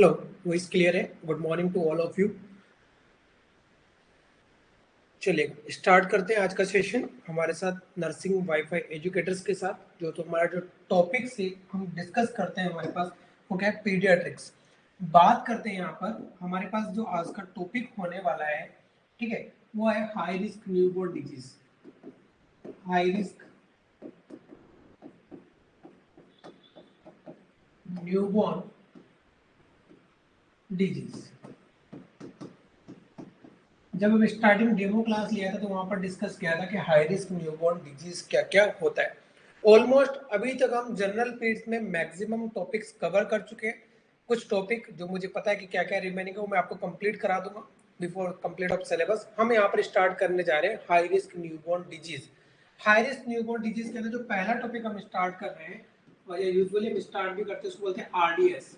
Hello, voice clear है? Good morning to all of you. चलिए start करते हैं आज का सेशन हमारे साथ नर्सिंग वाईफाई एजुकेटर्स के साथ। तो हमारा जो टॉपिक से हम डिस्कस करते हैं हमारे पास वो क्या है, पीडियाट्रिक्स। बात करते हैं यहाँ पर हमारे पास जो आज का टॉपिक होने वाला है, ठीक है, वो है high risk newborn disease. High risk newborn disease. जब हम स्टार्टिंग डेमो क्लास लिया था तो वहां पर डिस्कस किया था कि हाई रिस्क न्यूबॉर्न डिजीज क्या क्या होता है। ऑलमोस्ट अभी तक हम जनरल पीरियड्स में मैक्सिमम टॉपिक्स कवर कर चुके हैं। कुछ टॉपिक जो मुझे पता है कि क्या क्या रिमेनिंग है वो मैं आपको कंप्लीट करा दूंगा बिफोर कंप्लीट ऑफ सिलेबस। हम यहाँ पर स्टार्ट करने जा रहे हैं high risk newborn disease. High risk newborn disease के अंदर जो पहला टॉपिक हम स्टार्ट कर रहे हैं, और ये यूजुअली हम स्टार्ट भी करते हैं, उसको बोलते हैं आरडीएस।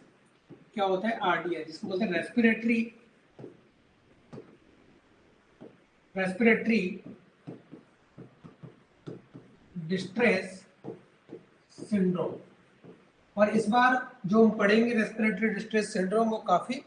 क्या होता है आरडीएस? जिसको बोलते हैं रेस्पिरेटरी डिस्ट्रेस सिंड्रोम। और इस बार जो हम पढ़ेंगे रेस्पिरेटरी डिस्ट्रेस सिंड्रोम वो काफी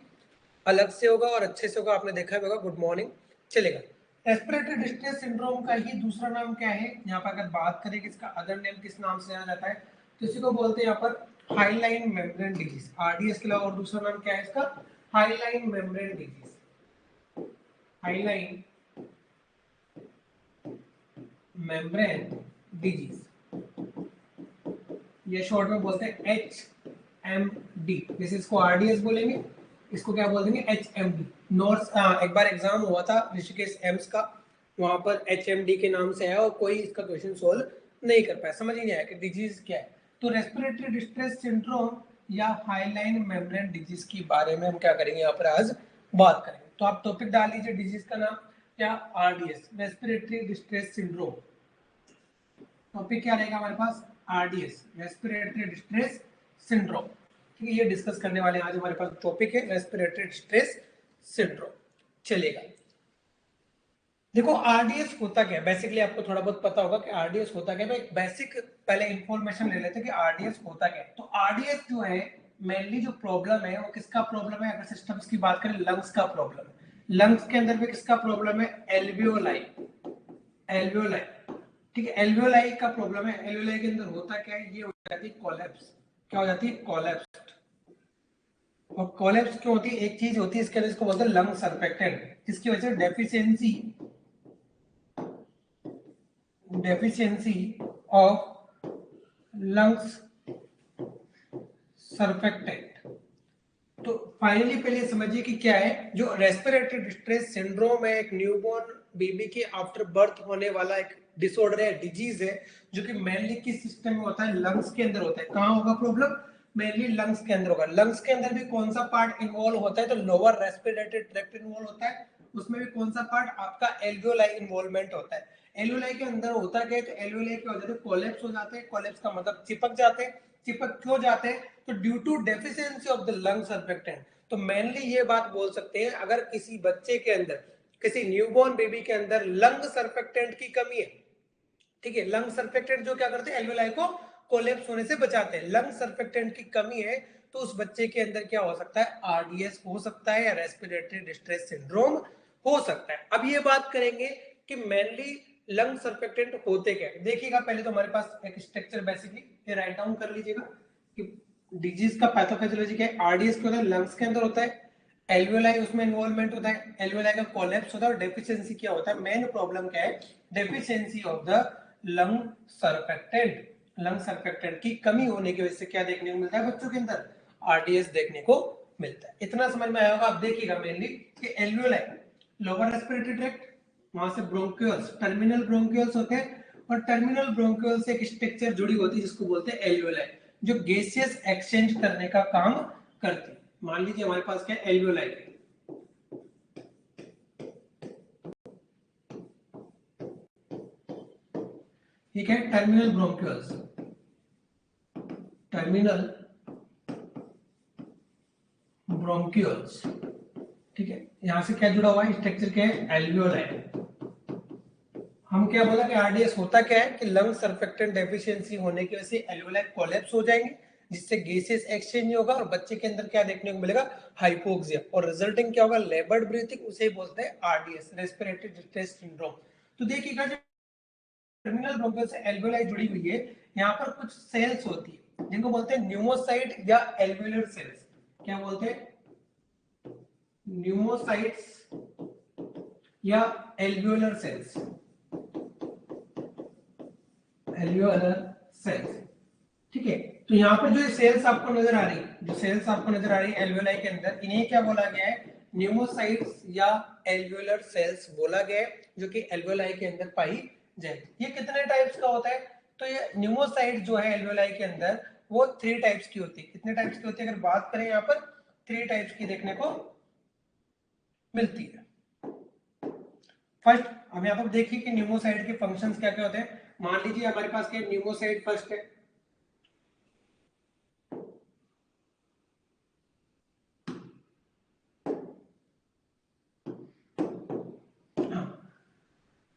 अलग से होगा और अच्छे से होगा। आपने देखा होगा। Good morning. चलेगा। रेस्पिरेटरी डिस्ट्रेस सिंड्रोम का ही दूसरा नाम क्या है? यहाँ पर अगर बात करें कि इसका अदर नेम किस नाम से जाना जाता है तो इसी को बोलते हैं यहाँ पर हाईलाइन मेम्ब्रेन डिजीज। आरडीएस के अलावा और दूसरा नाम क्या है इसका? Highline membrane disease. Highline membrane disease, ये शॉर्ट में बोलते हैं HMD। जैसे इसको आरडीएस बोलेंगे, इसको क्या बोल देंगे? HMD। नॉर्थ एक बार एग्जाम हुआ था ऋषिकेश एम्स का, वहां पर HMD के नाम से है और कोई इसका क्वेश्चन सोल्व नहीं कर पाया, समझ ही नहीं आया कि डिजीज क्या है। तो रेस्पिरेटरी डिस्ट्रेस सिंड्रोम या हाईलाइन मेम्ब्रेन डिजीज के बारे में हम क्या करेंगे यहाँ पर आज बात करेंगे। तो आप टॉपिक डाल लीजिए डिजीज का नाम क्या? RDS, respiratory distress syndrome. Topic क्या रहेगा हमारे पास? RDS, respiratory distress syndrome. ठीक है, ये डिस्कस करने वाले आज हमारे पास टॉपिक है रेस्पिरेटरी डिस्ट्रेस सिंड्रोम। चलेगा। देखो आरडीएस होता क्या है, बेसिकली आपको थोड़ा बहुत पता होगा कि आरडीएस होता क्या है। एक बेसिक पहले इंफॉर्मेशन ले लेते हैं कि आरडीएस होता क्या है। तो आरडीएस जो है मेनली जो प्रॉब्लम है वो किसका प्रॉब्लम है? अगर सिस्टम्स की बात करें, लंग्स का प्रॉब्लम है। लंग्स के अंदर भी किसका प्रॉब्लम है? एल्वियोलाई। एल्वियोलाई, ठीक है, एल्वियोलाई का प्रॉब्लम है। एल्वियोलाई के अंदर होता क्या है? ये हो जाती है कोलैप्स। क्या हो जाती है? कोलैप्स। और कोलैप्स क्यों होती है? एक चीज होती है इसके अंदर, इसको बोलते हैं लंग सर्फेक्टेंट, जिसकी वजह से डेफिशिएंसी ऑफ लंग्स सर्फेक्टेंट। तो फाइनली पहले समझिए कि क्या है जो रेस्पिरेटरी डिस्ट्रेस सिंड्रोम है। एक न्यूबॉर्न बेबी के आफ्टर बर्थ होने वाला एक डिसऑर्डर है, डिजीज है, जो कि मेनली किस सिस्टम में होता है? लंग्स के अंदर होता है। कहाँ होगा प्रॉब्लम? मेनली लंग्स के अंदर होगा। लंग्स के अंदर भी कौन सा पार्ट इन्वॉल्व होता है? तो लोअर रेस्पिरेटरी ट्रैक्ट इन्वॉल्व होता है। उसमें भी कौन सा पार्ट? आपका एल्वियोलाई इन्वॉल्वमेंट होता है। एल्वियोलाई के अंदर होता क्या है? तो एल्वियोलाई की वजह से कोलैप्स हो जाते हैं। कोलैप्स का मतलब चिपक जाते हैं। चिपक क्यों जाते हैं? तो due to deficiency of the lung surfactant. तो मेनली ये बात बोल सकते हैं, अगर किसी बच्चे के अंदर, किसी न्यूबॉर्न बेबी के अंदर लंग सर्फेक्टेंट की कमी है, ठीक है, लंग सर्फेक्टेंट जो क्या करते हैं? एल्वियोलाई को कोलैप्स होने से बचाते हैं। लंग सर्फेक्टेंट की कमी है तो उस बच्चे के अंदर क्या हो सकता है? आरडीएस हो सकता है या रेस्पिरेटरी डिस्ट्रेस सिंड्रोम हो सकता है। अब ये बात करेंगे कि मेनली लंग सर्फेक्टेंट होते क्या है। देखिएगा, पहले तो हमारे पास एक स्ट्रक्चर बेसिकली ये राइट डाउन कर लीजिएगा कि डिजीज का पैथोफिजियोलॉजी क्या है। आरडीएस क्या होता है? लंग्स के अंदर होता है। एल्वियोलाई उसमें इन्वॉल्वमेंट होता है। एल्वियोलाई का कोलैप्स होता है। और डेफिशिएंसी क्या होता है? मेन प्रॉब्लम क्या है? Deficiency of the lung surfactant. Lung surfactant की कमी होने की वजह से क्या देखने को मिलता है बच्चों के अंदर? आरडीएस देखने को मिलता है। इतना समझ में आया होगा। आप देखिएगा मेनली कि एल्वियोलाई लोअर रेस्पिरेटरी ट्रैक्ट, वहां से ब्रोंकियल्स, टर्मिनल ब्रोंकियल्स होते हैं, और टर्मिनल ब्रोंकियल से एक स्ट्रक्चर जुड़ी होती है जिसको बोलते हैं एल्वियोलाई, जो गैसियस एक्सचेंज करने का काम करती है। मान लीजिए हमारे पास क्या है? एल्वियोलाई। ठीक है, टर्मिनल ब्रोंकियल्स, टर्मिनल ब्रोंकियल्स, ठीक है, यहां से क्या जुड़ा हुआ है? स्ट्रक्चर क्या है? एल्वियोलाई। हम क्या बोला कि आरडीएस होता क्या है कि लंग सर्फेक्टेंट डेफिशिएंसी होने की वजह से एल्वियोलाई कोलैप्स हो जाएंगे। जिससे गैसेस एक्सचेंज होगा और बच्चे के अंदर क्या देखने को मिलेगा, हाइपोक्सिया, और रिजल्टिंग क्या होगा, लेबर्ड ब्रीथिंग, उसे बोलते हैं आरडीएस, रेस्पिरेटरी डिस्ट्रेस सिंड्रोम। तो देखिएगा जब टर्मिनल ब्रोंकियल से एल्वेओलाई जुड़ी हुई है, यहाँ पर कुछ सेल्स होती है जिनको बोलते हैं न्यूमोसाइट या एल्वेओलर सेल्स। क्या बोलते हैं, न्यूमोसाइट्स या एल्वेओलर सेल्स, एल्वेओलर सेल्स। ठीक है, तो यहाँ पर जो सेल्स आपको नजर आ रही है, जो सेल्स आपको नजर आ रही है एल्वेओलाई के अंदर, इन्हें क्या बोला गया है, न्यूमोसाइट्स या एल्वेओलर सेल्स बोला गया है, जो कि एल्वेओलाई के अंदर पाई जाएगी। ये कितने टाइप्स का होता है, तो ये न्यूमोसाइट जो है एल्वेओलाई के अंदर वो 3 टाइप्स की होती है। कितने टाइप्स की होती है, अगर बात करें यहाँ पर 3 टाइप्स की देखने को मिलती है। फर्स्ट, हम यहाँ पर देखिए कि न्यूमोसाइट के फंक्शंस क्या क्या होते हैं। मान लीजिए हमारे पास क्या न्यूमोसाइट फर्स्ट है,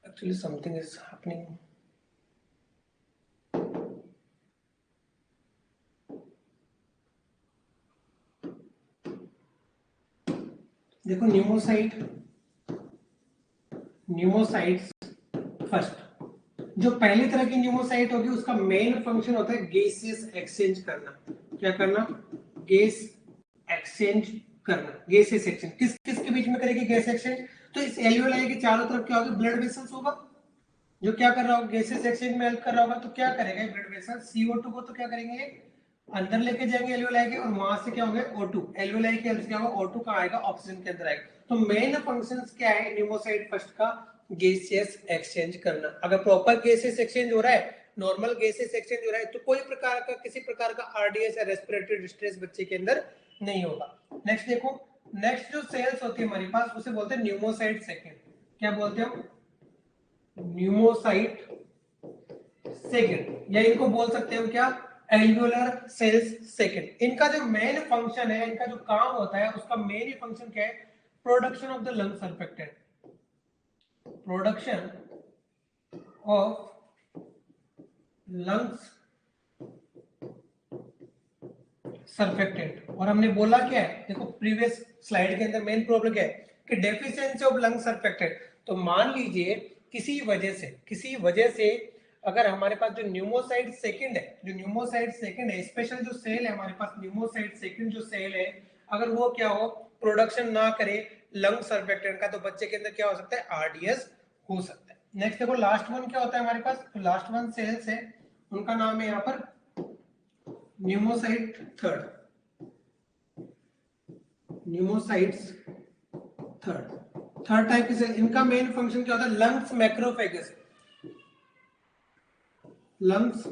actually something is happening. देखो न्यूमोसाइट्स फर्स्ट, जो पहली तरह की न्यूमोसाइट होगी उसका मेन फंक्शन होता है गैसेस एक्सचेंज करना। क्या करना, गैस एक्सचेंज करना। गैसेस एक्सचेंज किस किस के बीच में करेगी गैस एक्सचेंज, तो इस एल्वेओलाई के चारों तरफ क्या होगा, ब्लड वेसल्स होगा, जो क्या कर रहा होगा, गैसेस एक्सचेंज में हेल्प कर रहा होगा। तो क्या करेगा ब्लड वेसल, CO2 को तो क्या करेंगे अंदर लेके जाएंगे एल्वेओलाई के, और वहां से क्या होंगे O2, एल्वेओलाई के हेल्प से क्या होगा, O2 कहां आएगा, ऑक्सीजन के अंदर आएगा। तो मेन फंक्शंस क्या है न्यूमोसाइट फर्स्ट का, गैसेस एक्सचेंज करना। अगर प्रॉपर गैसेस एक्सचेंज हो रहा है, नॉर्मल गैसेस एक्सचेंज हो रहा है, तो कोई प्रकार का किसी प्रकार का आरडीएस या रेस्पिरेटरी डिस्ट्रेस बच्चे के अंदर नहीं होगा। नेक्स्ट देखो, नेक्स्ट जो सेल्स होती है हमारे पास उसे बोलते हैं न्यूमोसाइट सेकंड। क्या बोलते हैं हम, न्यूमोसाइट सेकंड, या इनको बोल सकते हो क्या, एल्वेओलर सेल्स सेकंड। इनका जो मेन फंक्शन है, इनका जो काम होता है, उसका मेन ही फंक्शन क्या है, production of the lung surfactant, production of lungs surfactant. और हमने बोला क्या है, देखो प्रीवियस स्लाइड के अंदर मेन प्रॉब्लम क्या है कि डेफिशिएंसी ऑफ लंग सर्फेक्टेंट। तो मान लीजिए किसी वजह से अगर हमारे पास जो न्यूमोसाइट सेकंड है, जो न्यूमोसाइट सेकंड है, स्पेशल जो सेल है हमारे पास न्यूमोसाइट सेकंड जो सेल है, अगर वो क्या हो, प्रोडक्शन ना करे लंग सर्फेक्टेंट का, तो बच्चे के अंदर क्या हो सकता है, आरडीएस हो सकता है। नेक्स्ट देखो लास्ट वन क्या होता है हमारे पास, तो लास्ट वन सेल्स है, उनका नाम है यहाँ पर pneumocyte third, pneumocytes third, third type की सेल। इनका मेन फंक्शन क्या होता है, लंग्स मैक्रोफेगस, लंग्स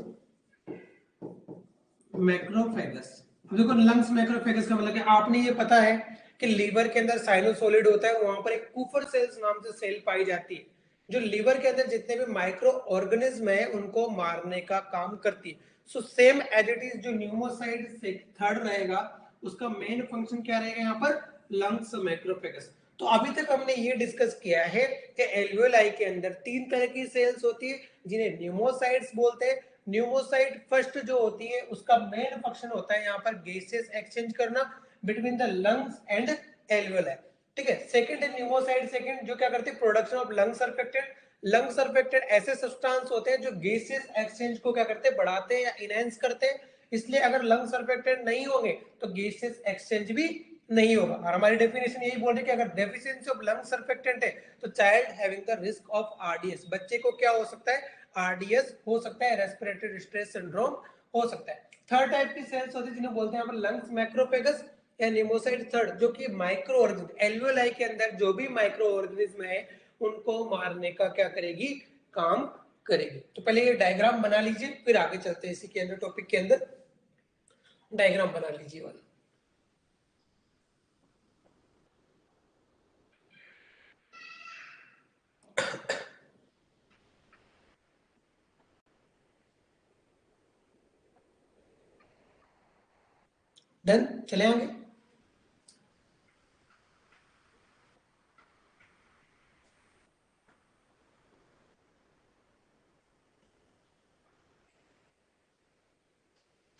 मैक्रोफेगस। अब देखो लंग्स मैक्रोफेगस का मतलब कि आपने ये पता है कि लीवर के अंदर साइनोसोलिड होता है, वहां पर एक कूफर सेल्स नाम से सेल पाई जाती है, जो लीवर के अंदर जितने भी माइक्रो ऑर्गेनिज्म है उनको मारने का काम करती है। So same as it is जो न्यूमोसाइड थर्ड रहेगा, उसका मेन फंक्शन क्या रहेगा यहाँ पर, लंग्स मैक्रोफेगस। तो अभी तक हमने ये डिस्कस किया है कि एल्वेओलाई के अंदर 3 तरह की सेल्स होती है जिन्हें न्यूमोसाइट्स बोलते हैं। न्यूमोसाइट फर्स्ट जो होती है उसका मेन फंक्शन होता है यहाँ पर गैसेस एक्सचेंज करना between the lungs and alveoli. ठीक है, सेकंड है न्यूमोसाइट सेकंड, जो क्या करते हैं, production of lung surfactant. Lung surfactant ऐसे सब्सटेंस होते हैं जो गैसेस एक्सचेंज को क्या करते हैं, बढ़ाते हैं या इनहेंस करते हैं। इसलिए अगर लंग सर्फेक्टेंट नहीं होंगे तो गैसेस एक्सचेंज भी नहीं होगा। और हमारी डेफिनेशन यही बोल रही है कि अगर डेफिशिएंसी ऑफ लंग सर्फेक्टेंट है तो child having the risk of RDS, बच्चे को क्या हो सकता है, आरडीएस हो सकता है, रेस्पिरेटरी डिस्ट्रेस सिंड्रोम हो सकता है। थर्ड टाइप की सेल्स होती है जिन्हें बोलते हैं यहाँ पर लंग्स मैक्रोफेगस या न्यूमोसाइट थर्ड, जो कि माइक्रो ऑर्गेनिज्म, एल्वेओलाई के अंदर जो भी माइक्रो ऑर्गेनिज्म है उनको मारने का क्या करेगी, काम करेगी। तो पहले ये डायग्राम बना लीजिए, फिर आगे चलते हैं इसी के अंदर, टॉपिक के अंदर डायग्राम बना लीजिए वाला। डन, चले आगे।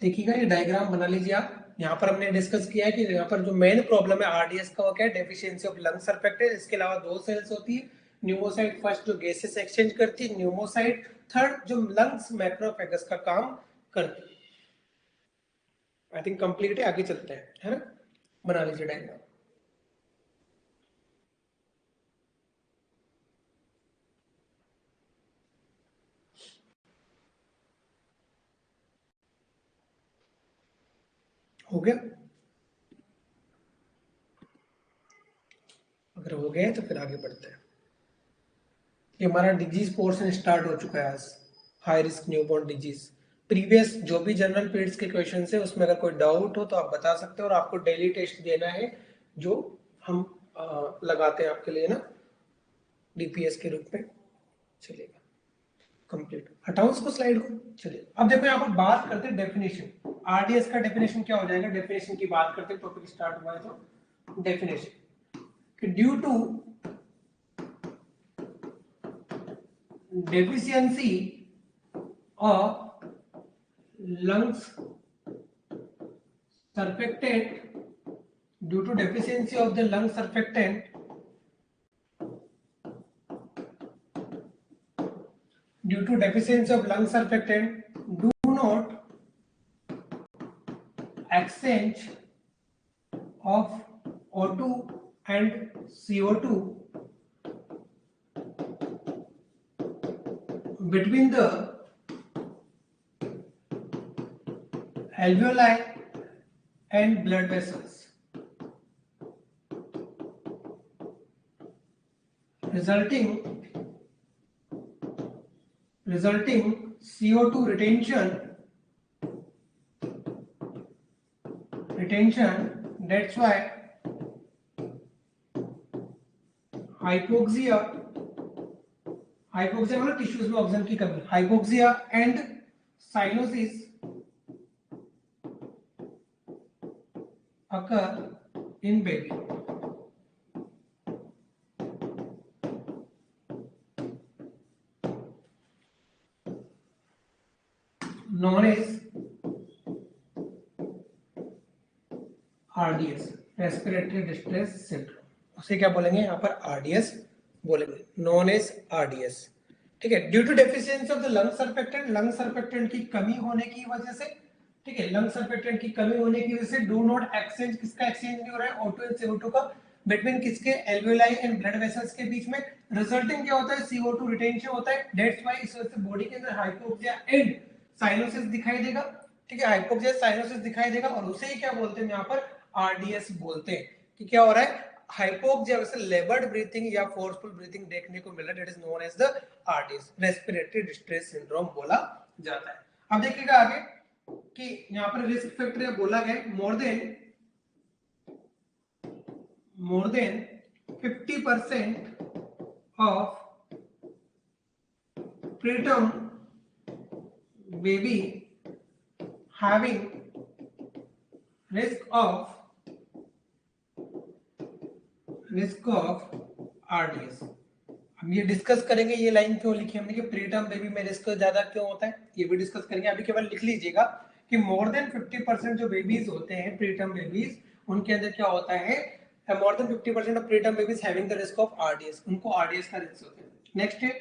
देखिएगा ये डायग्राम बना लीजिए आप। यहाँ पर हमने डिस्कस किया है कि यहाँ पर जो मेन प्रॉब्लम है आरडीएस का वो क्या है, डेफिशिएंसी ऑफ लंग सर्फेक्टेंट। इसके अलावा दो सेल्स होती है, न्यूमोसाइट फर्स्ट जो गैसेस एक्सचेंज करती है, न्यूमोसाइट थर्ड जो लंग्स मैक्रोफेगस का काम करती है। आई थिंक कंप्लीट है, आगे चलते हैं, है ना। बना लीजिए डायग्राम। हो गया? अगर हो गया तो फिर आगे बढ़ते हैं। ये हमारा डिजीज पोर्शन स्टार्ट हो चुका है आज, high risk newborn disease. Previous जो भी जनरल पीरियड्स के क्वेश्चन है उसमें अगर कोई डाउट हो तो आप बता सकते हो, और आपको डेली टेस्ट देना है जो हम लगाते हैं आपके लिए ना, डीपीएस के रूप में। चलेगा, कंप्लीट। हटाओ इसको स्लाइड को। चलिए अब देखो यहाँ पर बात करते हैं डेफिनेशन। आरडीएस का डेफिनेशन क्या हो जाएगा, डेफिनेशन की बात करते हैं, टॉपिक स्टार्ट हुआ है तो डेफिनेशन कि due to deficiency of lungs surfactant, due to deficiency of the lung surfactant, due to deficiency of lung surfactant, do not exchange of O2 and CO2 between the alveoli and blood vessels, resulting CO2 retention. That's why hypoxia मतलब tissues में oxygen की कमी, hypoxia and cyanosis occur in baby. Known as RDS, respiratory distress syndrome. उसे क्या बोलेंगे यहाँ पर, RDS बोलेंगे, known as RDS। ठीक है, due to deficiency of the lung surfactant, lung surfactant की कमी होने की वजह से, ठीक है, लंग सर्फेक्टेंट की कमी होने की वजह से डू नॉट एक्सचेंज, किसका एक्सचेंज नहीं हो रहा है, O2 एंड CO2 का, बिटवीन किसके, एल्वेओलाई एंड ब्लड वेसल्स के बीच में। रिजल्टिंग क्या होता है, CO2 रिटेंशन होता है। दैट्स व्हाई इस वजह से बॉडी के अंदर हाइपोक्सिया एंड साइनोसिस दिखाई देगा। ठीक है, हाइपोक्सिया साइनोसिस दिखाई देगा, और उसे ही क्या बोलते हैं यहाँ पर, आरडीएस बोलते हैं। कि क्या हो रहा है, हाइपोक्सिया से लेबर्ड ब्रीथिंग या फोर्सफुल ब्रीथिंग देखने को मिला, that is known as the RDS, respiratory distress syndrome बोला जाता है। अब देखिएगा आगे कि यहाँ पर रिस्क फैक्टर बोला गया, more than 50% of preterm baby having risk of RDS। हम ये डिस्कस करेंगे, ये लाइन क्यों लिखी हमने कि प्रीटर्म बेबी में रिस्क ज्यादा क्यों होता है, ये भी डिस्कस करेंगे। अभी केवल लिख लीजिएगा कि मोर देन 50% जो बेबीज होते हैं प्रीटर्म बेबीज, उनके अंदर क्या होता है, more then 50% of preterm babies having the risk of RDS, उनको RDS का रिस्क होता है। नेक्स्ट है,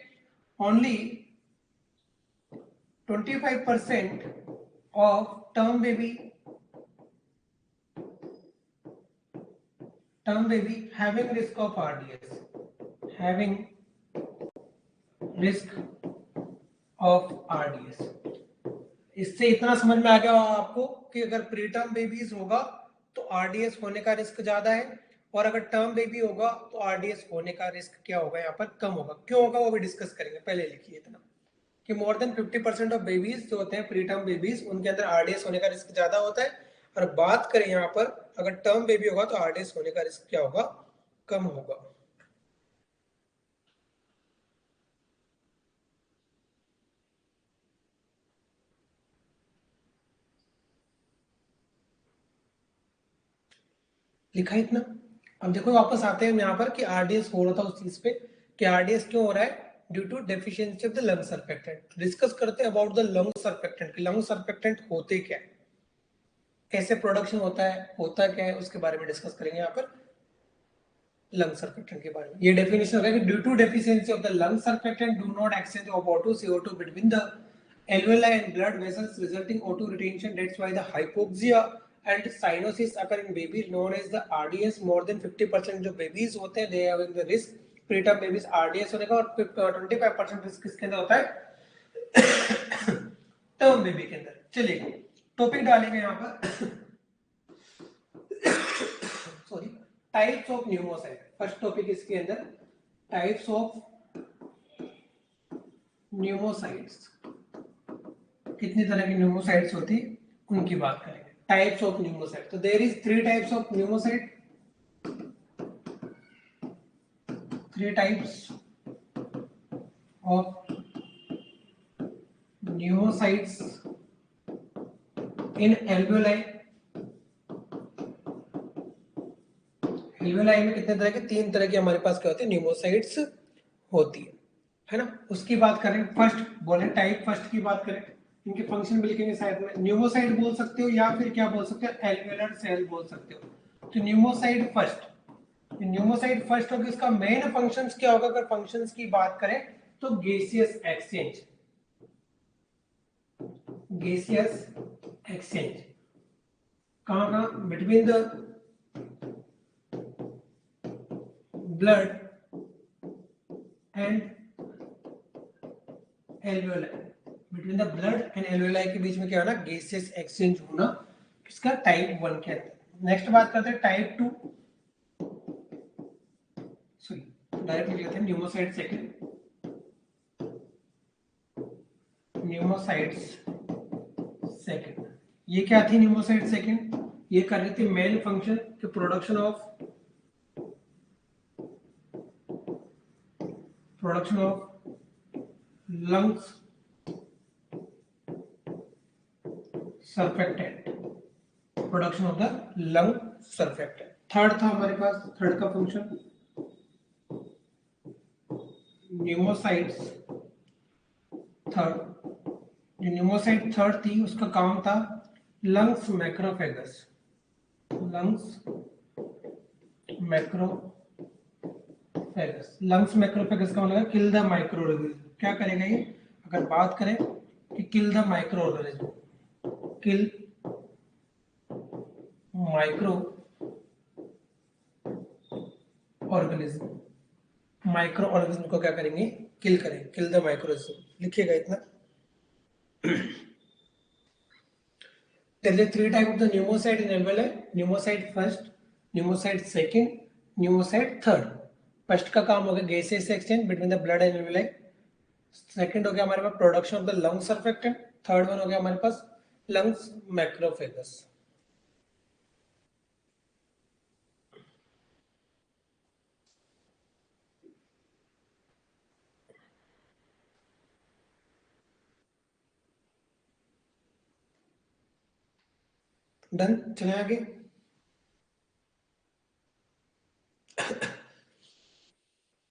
only 25% of term baby having risk of RDS, having risk of RDS। इससे इतना समझ में आ गया आपको कि अगर प्रीटर्म बेबीज होगा तो RDS होने का रिस्क ज्यादा है, और अगर टर्म बेबी होगा तो RDS होने का रिस्क क्या होगा, यहाँ पर कम होगा। क्यों होगा वो भी डिस्कस करेंगे, पहले लिखिए इतना कि मोर देन 50% ऑफ बेबीज जो होते हैं प्रीटर्म बेबीज, उनके अंदर RDS होने का रिस्क ज्यादा होता है। और बात करें यहाँ पर अगर टर्म बेबी होगा तो RDS होने का रिस्क क्या होगा, कम होगा। लिखा इतना। अब देखो वापस आते हैं यहाँ पर कि RDS हो रहा था उस चीज पे कि RDS क्यों हो रहा है, due to deficiency of the lung surfactant. Discuss करते हैं about the lung surfactant, lung surfactant होते क्या है। कैसे प्रोडक्शन होता क्या है, उसके बारे में डिस्कस करेंगे यहाँ पर लंग सर्फेक्टेंट के बारे में। ये डेफिनेशन होगा कि due to deficiency of the lung surfactant do not exchange of O2 CO2 between the alveoli and blood vessels resulting O2 retention. That's why the hypoxia and cyanosis occur in babies known as the RDS. More than 50% जो babies होते हैं they are having the risk preterm babies RDS होने का, और 25% risk किसके अंदर होता है टर्म बेबी के अंदर। चलिए टॉपिक डालेंगे यहाँ पर sorry types of pneumocyte. First topic इसके अंदर टाइप्स ऑफ न्यूमोसाइट्स, कितनी तरह की न्यूमोसाइट्स होती उनकी बात करेंगे। टाइप्स ऑफ न्यूमोसाइट, तो there is 3 types of pneumocyte, 3 types of pneumocytes in alveoli. Alveoli में कितने तरह के, 3 तरह की हमारे पास क्या होती है न्यूमोसाइट्स होती है ना। उसकी बात करें फर्स्ट, बोले टाइप फर्स्ट की बात करें, इनके फंक्शन भी लिखेंगे साइड में। न्यूमोसाइट बोल सकते हो या फिर क्या बोल सकते हो एल्वेओलर सेल बोल सकते हो। तो न्यूमोसाइट फर्स्ट, न्यूमोसाइट फर्स्ट होगी, इसका मेन फंक्शंस क्या होगा, अगर फंक्शंस की बात करें तो गैसियस एक्सचेंज, गैसियस एक्सचेंज कहां between the blood and alveoli, between the blood and alveoli के बीच में क्या होना गैसियस एक्सचेंज होना, इसका टाइप 1 के अंदर। नेक्स्ट बात करते हैं टाइप 2, सॉरी डायरेक्ट लिख लेते हैं न्यूमोसाइट सेकंड, न्यूमोसाइट्स सेकंड। ये क्या थी न्यूमोसाइट सेकंड, ये कर रही थी मेन फंक्शन के production of lungs surfactant, production of the lung surfactant. Third था हमारे पास, थर्ड का फंक्शन न्यूमोसाइट्स थर्ड, जो न्यूमोसाइट थर्ड थी उसका काम था lungs macrophages, lungs macrophages. Lungs macrophages का मतलब किल द माइक्रो ऑर्गेनिज्म। क्या करेगा ये, अगर बात करें कि kill the micro organism, kill micro organism, micro organism को क्या करेंगे किल करेंगे, किल द माइक्रोऑर्गेनिज्म लिखिएगा इतना। There are 3 types of the pneumocyte in alveoli, pneumocyte first, pneumocyte second, pneumocyte third। First का काम हो गया gaseous exchange between the blood and alveoli, second हो गया हमारे पास production of the lung surfactant, third one हो गया हमारे पास लंग्स मैक्रोफेगस। डन, चले आगे।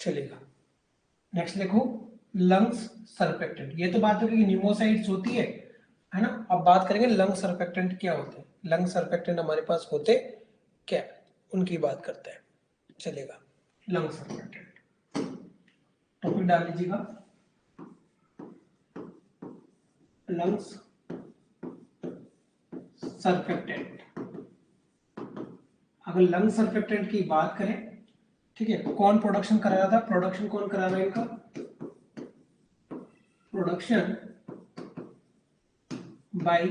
चलेगा नेक्स्ट देखो लंग्स सर्फेक्टेंट। ये तो बात होगी न्यूमोसाइट्स होती है ना। अब बात करेंगे लंग सर्फेक्टेंट क्या होते हैं। लंग सर्फेक्टेंट हमारे पास होते क्या, उनकी बात करते हैं। चलेगा लंग सर्फेक्टेंट, टॉपिक डाल लीजिएगा लंग्स सर्फेक्टेंट। अगर लंग सर्फेक्टेंट की बात करें, ठीक है, कौन प्रोडक्शन करा रहा था, प्रोडक्शन कौन करा रहा है इनका, production by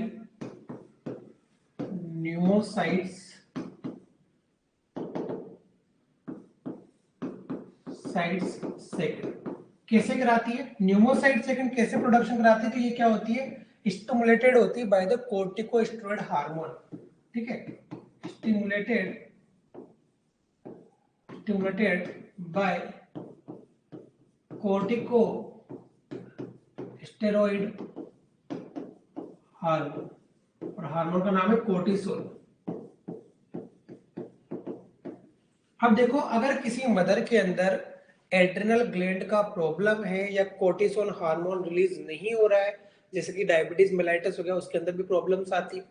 pneumocytes sites second. कैसे कराती है न्यूमोसाइट सेकंड, कैसे प्रोडक्शन कराती है, तो ये क्या होती है स्टिमुलेटेड होती है बाय द कोर्टिकोस्टेरॉइड हार्मोन। ठीक है, स्टिमुलेटेड बाय कोर्टिकोस्टेरॉइड हार्मोन, और हार्मोन का नाम है कोर्टिसोल। अब देखो अगर किसी मदर के अंदर एड्रिनल ग्लैंड का प्रॉब्लम है या कोर्टिसोल हार्मोन रिलीज नहीं हो रहा है, जैसे कि डायबिटीज मेलाइटस हो गया, उसके अंदर भी प्रॉब्लम्स आती है।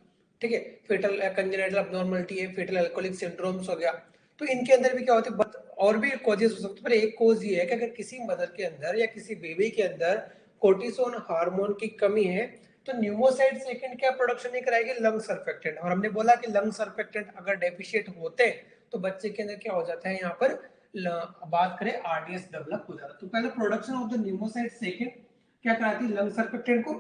ठीक है, फेटल कंजेनिटल अबनॉर्मलिटी है, फेटल अल्कोहलिक सिंड्रोम्स हो गया, तो इनके अंदर भी क्या होते हैं, और भी कॉजेज हो सकते हैं, पर एक कॉज ये है कि अगर किसी मदर के अंदर या किसी बेबी के अंदर कोर्टिसोन हार्मोन की कमी है तो न्यूमोसाइड सेकंड क्या प्रोडक्शन नहीं कराएगी, लंग सर्फेक्टेंट। और हमने बोला कि लंग सर्फेक्टेंट अगर डेफिशिएट होते तो बच्चे के अंदर क्या हो जाता है, यहाँ पर बात करें आरडीएस डेवलप हो जाता है। तो पहले प्रोडक्शन ऑफ द न्यूमोसाइड सेकंड क्या कराती है, लंग सर्फेक्टेंट को,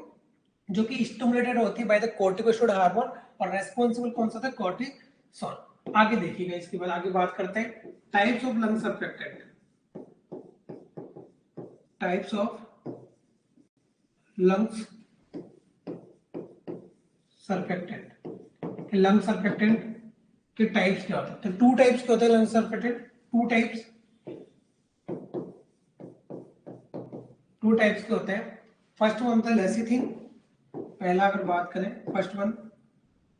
जो कि स्टिमुलेटेड होती है बाय द कोर्टिकोस्टेरॉइड हार्मोन, और रेस्पॉन्सिबल कौन सा था, कोर्टिसोन। आगे देखिएगा, इसके बाद आगे बात करते हैं types of lung surfactant. Types of lungs surfactant. Lung surfactant के टाइप्स क्या होते हैं, तो टू टाइप्स के होते हैं लंग सर्फेक्टेंट, टू टाइप्स के होते हैं। फर्स्ट वन होता है लेसिथिन, पहला अगर बात करें फर्स्ट वन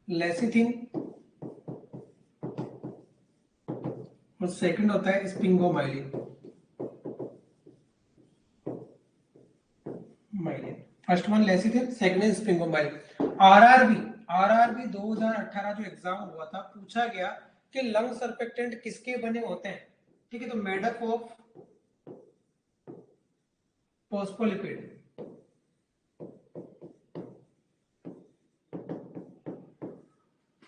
लेसिथिन, और सेकंड होता है स्पिंगोमाइलिन। फर्स्ट वन लेसिथिन, सेकंड है स्पिंगोमाइलिन। आरआरबी 2018 जो एग्जाम हुआ था, पूछा गया कि लंग सर्फेक्टेंट किसके बने होते हैं, ठीक है, तो made up of phospholipid,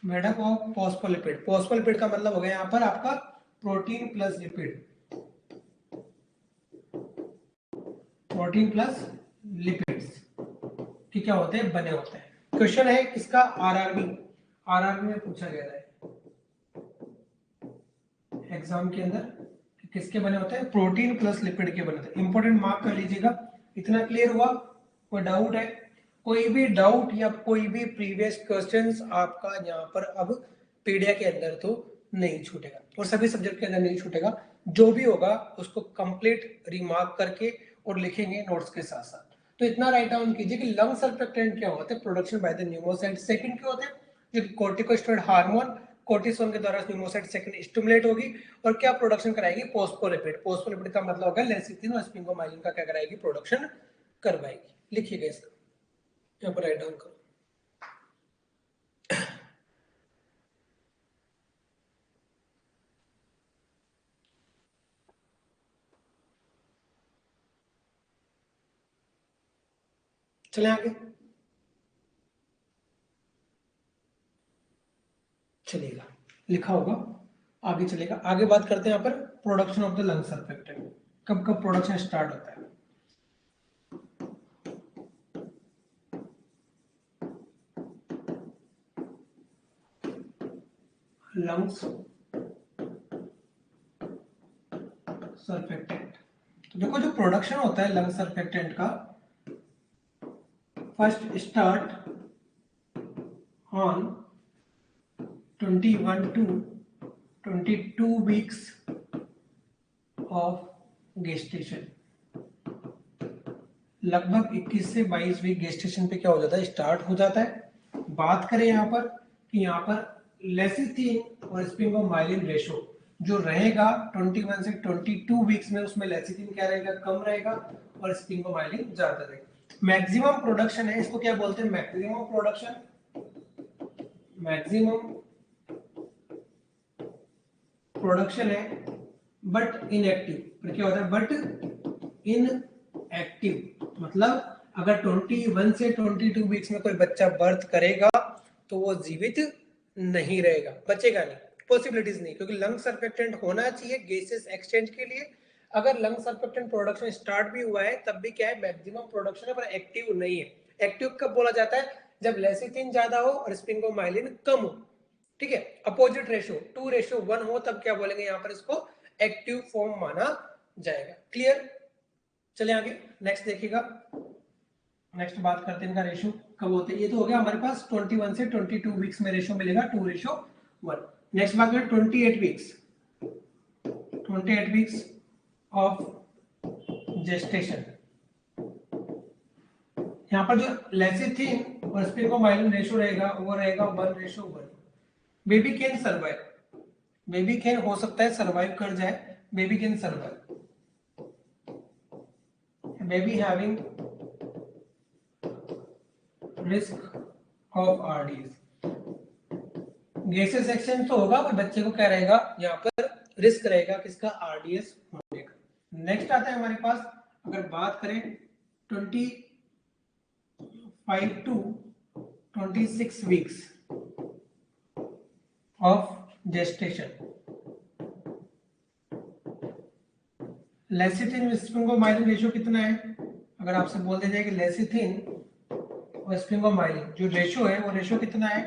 made up of phospholipid. Phospholipid का मतलब हो गया यहाँ पर आपका protein plus lipid, protein plus lipids कि क्या होते हैं, बने होते हैं। क्वेश्चन है किसका, आरआरबी में पूछा गया है एग्जाम के अंदर कि किसके बने होते हैं, प्रोटीन प्लस लिपिड के बने होते हैं। इंपॉर्टेंट मार्क कर लीजिएगा। इतना क्लियर हुआ, कोई डाउट है, कोई भी डाउट या कोई भी प्रीवियस क्वेश्चंस आपका यहाँ पर अब पीडिया के अंदर तो नहीं छूटेगा, और सभी सब्जेक्ट के अंदर नहीं छूटेगा। जो भी होगा उसको कंप्लीट रिमार्क करके और लिखेंगे नोट्स के साथ साथ। तो इतना राइट डाउन कीजिए कि लंग सर्फेक्टेंट क्या होते हैं, प्रोडक्शन बाय द न्यूमोसाइड सेकंड क्या होते हैं, जो कोर्टिकोस्टेरॉइड हार्मोन कोर्टिसोन के द्वारा न्यूमोसाइड सेकंड स्टिमुलेट होगी, और क्या प्रोडक्शन कराएगी, फोस्फोलिपिड। फोस्फोलिपिड का मतलब होगा लेसिथिन और स्पिंगोमाइलिन का क्या कराएगी, प्रोडक्शन करवाएगी। लिखिएगा इसका, यहाँ पर राइट डाउन करो। चले आगे, चलेगा, लिखा होगा, आगे चलेगा। आगे बात करते हैं यहाँ पर production of the lung surfactant, कब कब प्रोडक्शन स्टार्ट होता है। लंग्स सर्फेक्टेंट, तो देखो जो प्रोडक्शन होता है लंग सर्फेक्टेंट का, first start on 21 to 22 weeks of gestation. लगभग 21 से 22 वीक गेस्टेशन पे क्या हो जाता है, स्टार्ट हो जाता है। बात करें यहाँ पर कि यहाँ पर लेसिथिन और स्पिंगोमाइलिन रेशो जो रहेगा 21 से 22 वीक्स में, उसमें लेसिथिन क्या रहेगा, कम रहेगा, और स्पिंगोमाइलिन ज्यादा रहेगा। मैक्सिमम प्रोडक्शन है, इसको क्या बोलते हैं, मैक्सिमम प्रोडक्शन, मैक्सिमम प्रोडक्शन है, बट इनएक्टिव। पर क्या होता है, बट इनएक्टिव मतलब अगर 21 से 22 वीक्स में कोई बच्चा बर्थ करेगा तो वो जीवित नहीं रहेगा, बचेगा नहीं, पॉसिबिलिटीज नहीं, क्योंकि लंग सर्फेक्टेंट होना चाहिए गैसेस एक्सचेंज के लिए। अगर लंग सर्फेक्टेंट प्रोडक्शन स्टार्ट भी हुआ है तब भी क्या है, मैक्सिमम प्रोडक्शन है, पर एक्टिव नहीं है। एक्टिव कब बोला जाता है, जब लेसिथिन ज्यादा हो और स्पिंगोमाइलिन कम हो, ठीक है, अपोजिट रेशियो 2:1 हो, तब क्या बोलेंगे यहाँ पर, इसको एक्टिव फॉर्म माना जाएगा। क्लियर, चले आगे नेक्स्ट देखिएगा। नेक्स्ट बात करते हैं इनका रेशियो कब होते हैं। ये तो हो गया हमारे पास 21 से 22 वीक्स में रेशियो मिलेगा 2:1। नेक्स्ट बात करें 28 वीक्स, 28 वीक्स ऑफ जेस्टेशन। यहाँ पर जो लेसिथिन और स्पिंगोमाइलिन रेशियो रहेगा वो रहेगा 1:1। Baby can survive, baby can हो सकता है सर्वाइव कर जाए, baby can survive, baby having risk of RDS. Gases exchange तो होगा, पर बच्चे को क्या रहेगा यहाँ पर, रिस्क रहेगा किसका, आरडीएस होने का। नेक्स्ट आता है हमारे पास, अगर बात करें 25 to 26 weeks of gestation, lecithin sphingomyelin ratio कितना है? अगर आपसे बोल दिया जाए कि लेसिथिन और स्प्रिंगोमाइलिन जो रेशियो है वो रेशियो कितना है,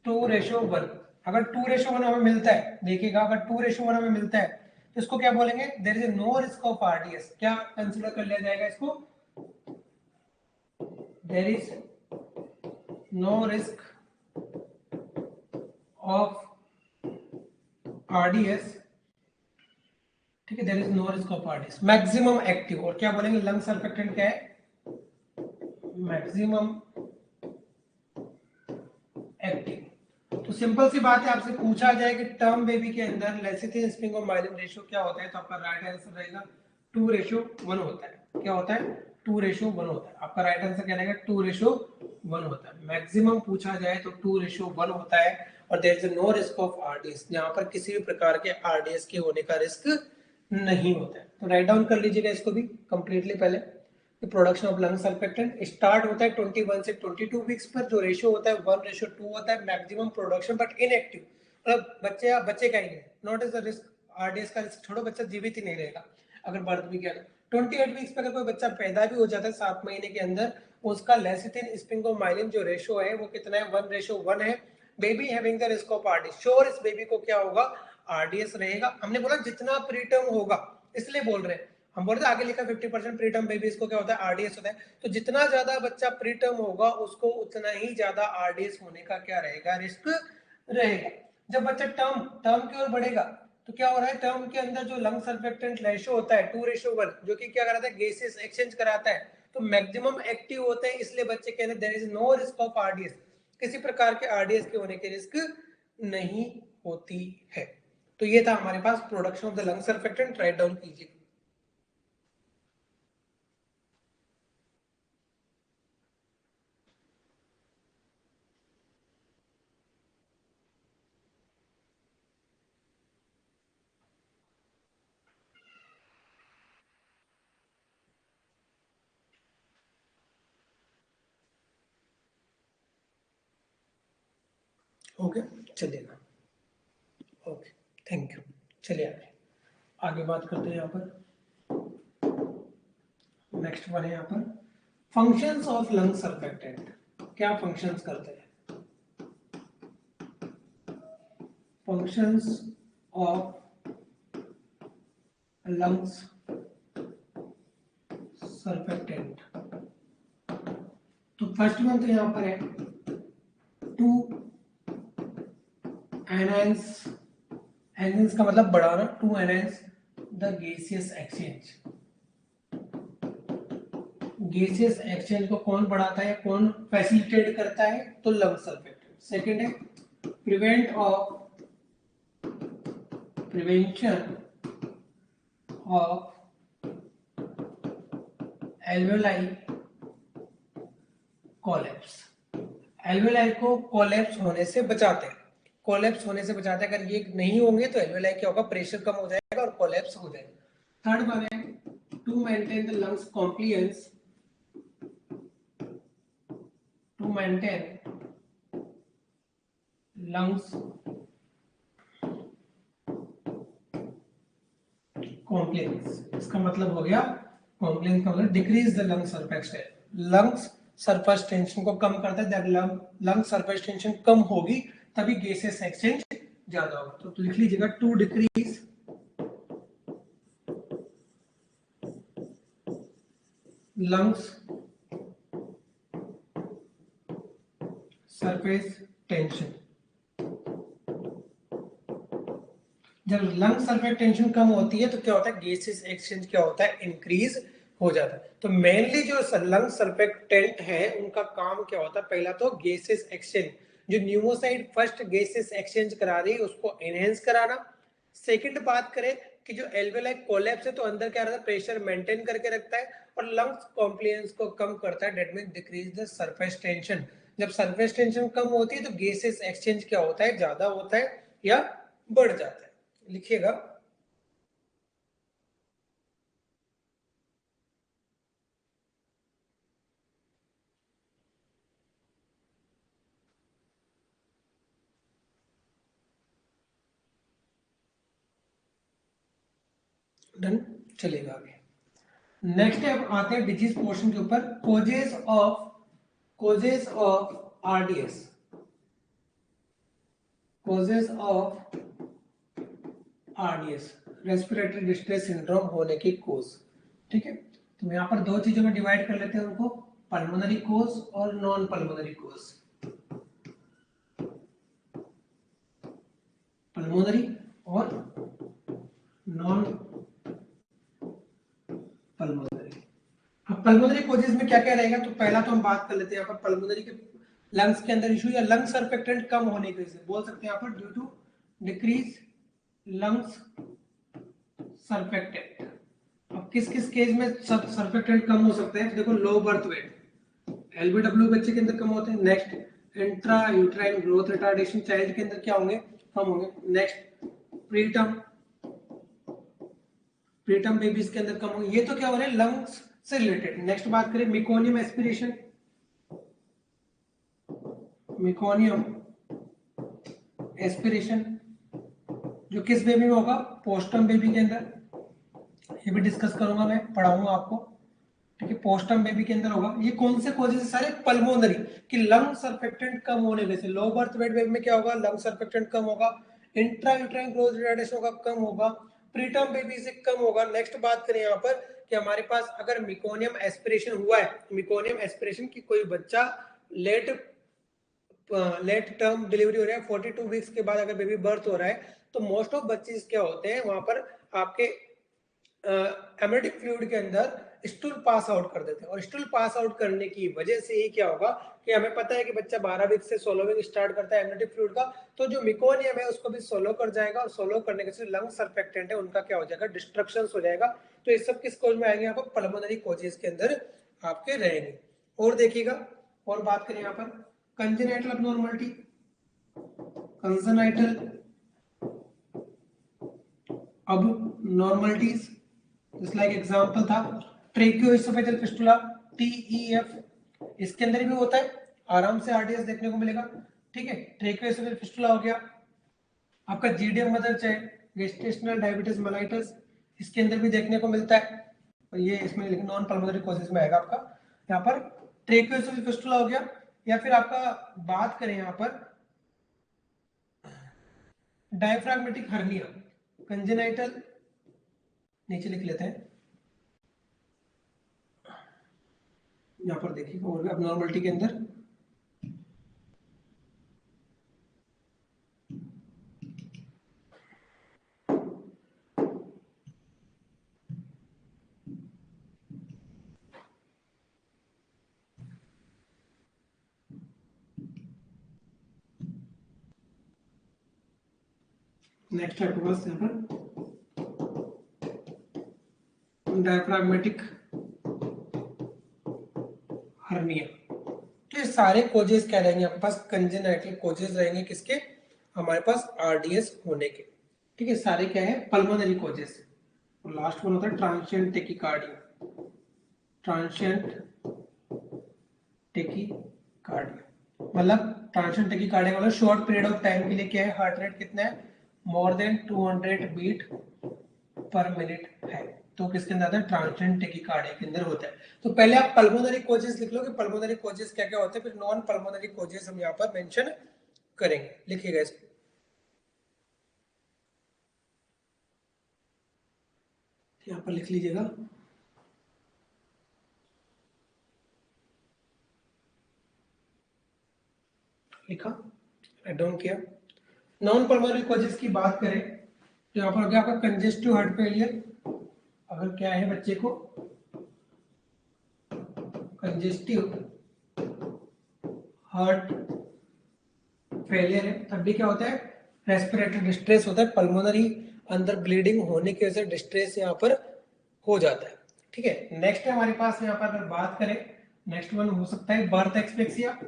2:1। अगर 2:1 हमें मिलता है, देखिएगा अगर 2:1 हमें मिलता है तो इसको क्या बोलेंगे, there is no risk of RDS. क्या कंसीडर कर लिया जाएगा इसको, there is no risk of RDS, ठीक है, there is no risk of RDS. Maximum active, और क्या बोलेंगे, लंग सर्फेक्टेंट क्या है, मैक्सिमम एक्टिव। तो सिंपल सी बात है, आपसे पूछा जाए कि टर्म बेबी के अंदर लेसिथिन स्प्रिंगोमाइलिन रेशियो क्या होता है, तो आपका राइट आंसर रहेगा 2:1 होता है। क्या होता है, 2:1 होता है। आपका राइट आंसर क्या रहेगा, 2:1 होता है। मैक्सिमम पूछा जाए तो 2:1 होता है, और there is no risk of RDS, यहाँ पर किसी भी प्रकार के आरडीएस के होने का रिस्क नहीं होता है। तो राइट डाउन कर लीजिएगा इसको भी कंप्लीटली। पहले production of lung surfactant start होता है 21 से 22 वीक्स पर, जो रेशियो होता है 1:2 होता है मैक्सिमम प्रोडक्शन, बट इनएक्टिव, मतलब बच्चे का ही है, not as a risk, RDS का रिस्क छोड़ो, बच्चा जीवित ही नहीं रहेगा अगर बर्थ भी किया। 28 वीक्स पर अगर कोई बच्चा पैदा भी हो जाता है 7 महीने के अंदर, उसका लेसिथिन स्प्रिंगोमाइलिन जो रेशियो है वो कितना है, 1:1 है। Baby having the risk of RDS, sure इस बेबी को क्या होगा, आरडीएस रहेगा। हमने बोला जितना प्रीटर्म होगा, इसलिए बोल रहे हैं, हम बोल रहे थे आगे लिखा 50% प्रीटर्म बेबीज को क्या होता है, आरडीएस होता है। तो जितना ज्यादा बच्चा प्रीटर्म होगा उसको उतना ही ज्यादा आरडीएस होने का क्या रहेगा, रिस्क रहेगा। जब बच्चा टर्म टर्म की ओर बढ़ेगा तो क्या हो रहा है, टर्म के अंदर जो लंग सर्फेक्टेंट रेशियो होता है 2:1, जो कि क्या कराता है, गैसेस एक्सचेंज कराता है, तो मैक्सिमम एक्टिव होते हैं, इसलिए बच्चे कहते हैं there is no risk of RDS, किसी प्रकार के आरडीएस के होने की रिस्क नहीं होती है। तो ये था हमारे पास production of the lung surfactant. Write down कीजिए। ओके, चलिए ना, ओके, थैंक यू। चलिए आगे बात करते हैं यहाँ पर। नेक्स्ट वन है यहाँ पर फंक्शंस ऑफ लंग सर्फेक्टेंट। क्या फंक्शंस करते हैं, फंक्शंस ऑफ लंग्स सर्फेक्टेंट। तो फर्स्ट वन तो यहाँ पर है टू एनहांस, एनहांस का मतलब बढ़ाना, to enhance the gaseous exchange. Gaseous exchange को कौन बढ़ाता है, कौन फैसिलिटेट करता है, तो लंग सर्फेक्टेंट। सेकंड है prevent of, prevention of alveoli collapse. Alveoli को कोलैप्स होने से बचाते हैं, कोलैप्स होने से बचाते हैं। अगर ये नहीं होंगे तो एल्वेलाई क्या होगा, प्रेशर कम हो जाएगा और कोलैप्स हो जाएगा। थर्ड वन है to maintain the lungs compliance, to maintain lungs compliance. इसका मतलब हो गया, कॉम्प्लियंस का मतलब decrease the lung surface tension, lungs surface tension को कम करता है। जब लंग सरफेस टेंशन कम होगी तभी गैसेस एक्सचेंज ज्यादा होगा। तो लिख लीजिएगा to decrease lungs surface tension. जब लंग सरफेस टेंशन कम होती है तो क्या होता है, गैसेस एक्सचेंज क्या होता है, इंक्रीज हो जाता है। तो मेनली जो लंग सर्फेक्टेंट है उनका काम क्या होता है, पहला तो गैसेस एक्सचेंज, जो न्यूमोसाइड फर्स्ट गैसेस एक्सचेंज करा रही है उसको एनहेंस कराना। सेकंड बात करें कि जो एल्वेलाई कोलैप्स है तो अंदर क्या रहता है, प्रेशर मेंटेन करके रखता है, और लंग्स कॉम्प्लियंस को कम करता है, that means decrease the surface tension. जब सरफेस टेंशन कम होती है तो गैसेस एक्सचेंज क्या होता है, ज्यादा होता है या बढ़ जाता है, लिखिएगा। डन, चलेगा आगे। नेक्स्ट अब आते हैं डिजीज पोर्शन के ऊपर। Causes of RDS, causes of RDS, respiratory distress syndrome होने की कोज। ठीक है, तो यहाँ पर दो चीजों में डिवाइड कर लेते हैं उनको, पल्मोनरी कोज और नॉन पल्मोनरी कोज। पल्मोनरी और नॉन पल्मोनरी। अब पल्मोनरी कोजेस में क्या क्या रहेगा, तो पहला तो हम बात कर लेते हैं यहाँ पर पल्मोनरी के लंग्स के अंदर इशू या लंग सर्फेक्टेंट कम होने की वजह से, बोल सकते हैं यहाँ पर due to decrease lungs surfactant. अब किस किस केस में सर्फेक्टेंट कम हो सकते हैं, देखो लो बर्थ वेट, एलबीडब्ल्यू बच्चे के अंदर कम होते हैं। Next intra uterine growth retardation child के अंदर क्या होंगे, कम होंगे। नेक्स्ट प्रीटर्म, प्रीटर्म बेबीज के अंदर कम होंगे। ये तो क्या हो रहा है, लंग्स से रिलेटेड। नेक्स्ट बात करें मिकोनियम एस्पिरेशन, मिकोनियम एस्पिरेशन जो किस बेबी में होगा, पोस्टर्म बेबी के अंदर, ये भी डिस्कस करूंगा मैं, पढ़ाऊंगा आपको। ठीक है, पोस्टर्म बेबी के अंदर होगा। ये कौन से कॉजेज है, सारे पल्मोनरी, कि लंग सर्फेक्टेंट कम होने की वजह से। लो बर्थ वेट बेबी में क्या होगा, लंग सर्फेक्टेंट कम होगा, इंट्रा यूट्राइन ग्रोथ रिटार्डेशन होगा, कम होगा, प्रीटर्म बेबी से कम होगा। नेक्स्ट बात करें यहाँ पर कि हमारे पास अगर मिकोनियम एस्पिरेशन हुआ है, मिकोनियम एस्पिरेशन की कोई बच्चा लेट टर्म डिलीवरी हो रहा है, 42 वीक्स के बाद अगर बेबी बर्थ हो रहा है, तो मोस्ट ऑफ बच्चे क्या होते हैं वहां पर आपके एमनियोटिक फ्लूइड के अंदर स्टूल पास आउट कर देते हैं। और स्टूल पास आउट करने की वजह से ही क्या होगा कि हमें पता है कि बच्चा 12 वीक से सोलोविंग स्टार्ट करता है एमनियोटिक फ्लूइड का, तो जो मिकोनियम है उसको भी सोलो कर जाएगा, और सोलो करने के साथ लंग सर्फेक्टेंट है उनका क्या हो जाएगा, डिस्ट्रक्शन हो जाएगा। तो ये सब किस कोज में आएंगे, यहाँ पर पल्मोनरी कोजेस के अंदर आपके रहेंगे। और देखिएगा, और बात करें यहाँ पर congenital abnormality, congenital abnormalities, just like example था ट्रेकियोइसोफेजल फिस्टुला, टीईएफ, इसके अंदर भी होता है, आराम से आरडीएस देखने को मिलेगा। ठीक है, ट्रेकियोइसोफेजल फिस्टुला हो गया आपका, GDM mother child, gestational diabetes mellitus, इसके अंदर भी देखने को मिलता है, और ये इसमें नॉन पल्मोनरी कोजेस में आएगा आपका। यहाँ पर ट्रेकियोइसोफेजल फिस्टुला हो गया, या फिर आपका बात करें यहाँ पर डायफ्राग्मेटिक हर्निया, कंजेनाइटल, नीचे लिख लेते हैं, यहाँ पर देखिए और भी अबनॉर्मलिटी के अंदर नेक्स्ट आपके पास यहाँ पर डायफ्राग्मेटिक हर्निया। तो ये सारे कोजेस क्या रहेंगे आपके पास, कंजेनाइटल कोजेस रहेंगे किसके, हमारे पास आरडीएस होने के। ठीक है, सारे क्या है, पल्मोनरी कोजेस। और लास्ट वन होता है ट्रांसिएंट टेकिकार्डिया, ट्रांसिएंट टेकिकार्डिया मतलब ट्रांसिएंट टेकिकार्डिया मतलब शॉर्ट पीरियड ऑफ टाइम के लिए क्या है, हार्ट रेट कितना है, more than 200 beat per minute है, तो किसके अंदर आता है, ट्रांसिएंट टेकिकार्डिया के अंदर होता है। तो पहले आप पल्मोनरी कोजेस लिख लो कि पल्मोनरी कोजेस क्या क्या होते हैं, फिर नॉन पल्मोनरी कोजेस हम यहाँ पर मेंशन करेंगे, लिखिएगा इसको। यहाँ पर लिख लीजिएगा, लिखा, I don't care. Non pulmonary causes की बात करें तो यहाँ पर हो गया आपका कंजेस्टिव हार्ट फेलियर, अगर क्या है बच्चे को कंजेस्टिव हार्ट फेलियर है, तब भी क्या होता है, रेस्पिरेटरी डिस्ट्रेस होता है, पल्मोनरी अंदर ब्लीडिंग होने की वजह से डिस्ट्रेस यहाँ पर हो जाता है। ठीक है, नेक्स्ट है हमारे पास यहाँ पर अगर बात करें, नेक्स्ट वन हो सकता है बर्थ एक्सपेक्सिया,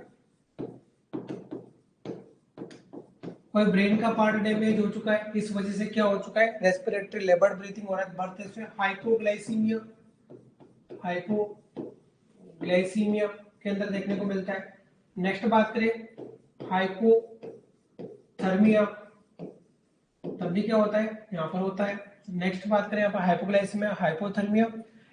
कोई ब्रेन का पार्ट डैमेज हो चुका है, इस वजह से क्या हो चुका है, रेस्पिरेटरी लेबर्ड ब्रीथिंग हो रहा है, बर्थ से हाइपोग्लाइसीमिया, हाइपोग्लाइसीमिया के अंदर देखने को मिलता है। नेक्स्ट बात करें हाइपोथर्मिया, तब भी क्या होता है, यहाँ पर होता है। नेक्स्ट बात करें यहाँ पर हाइपोग्लाइसीमिया, हाइपोथर्मिया,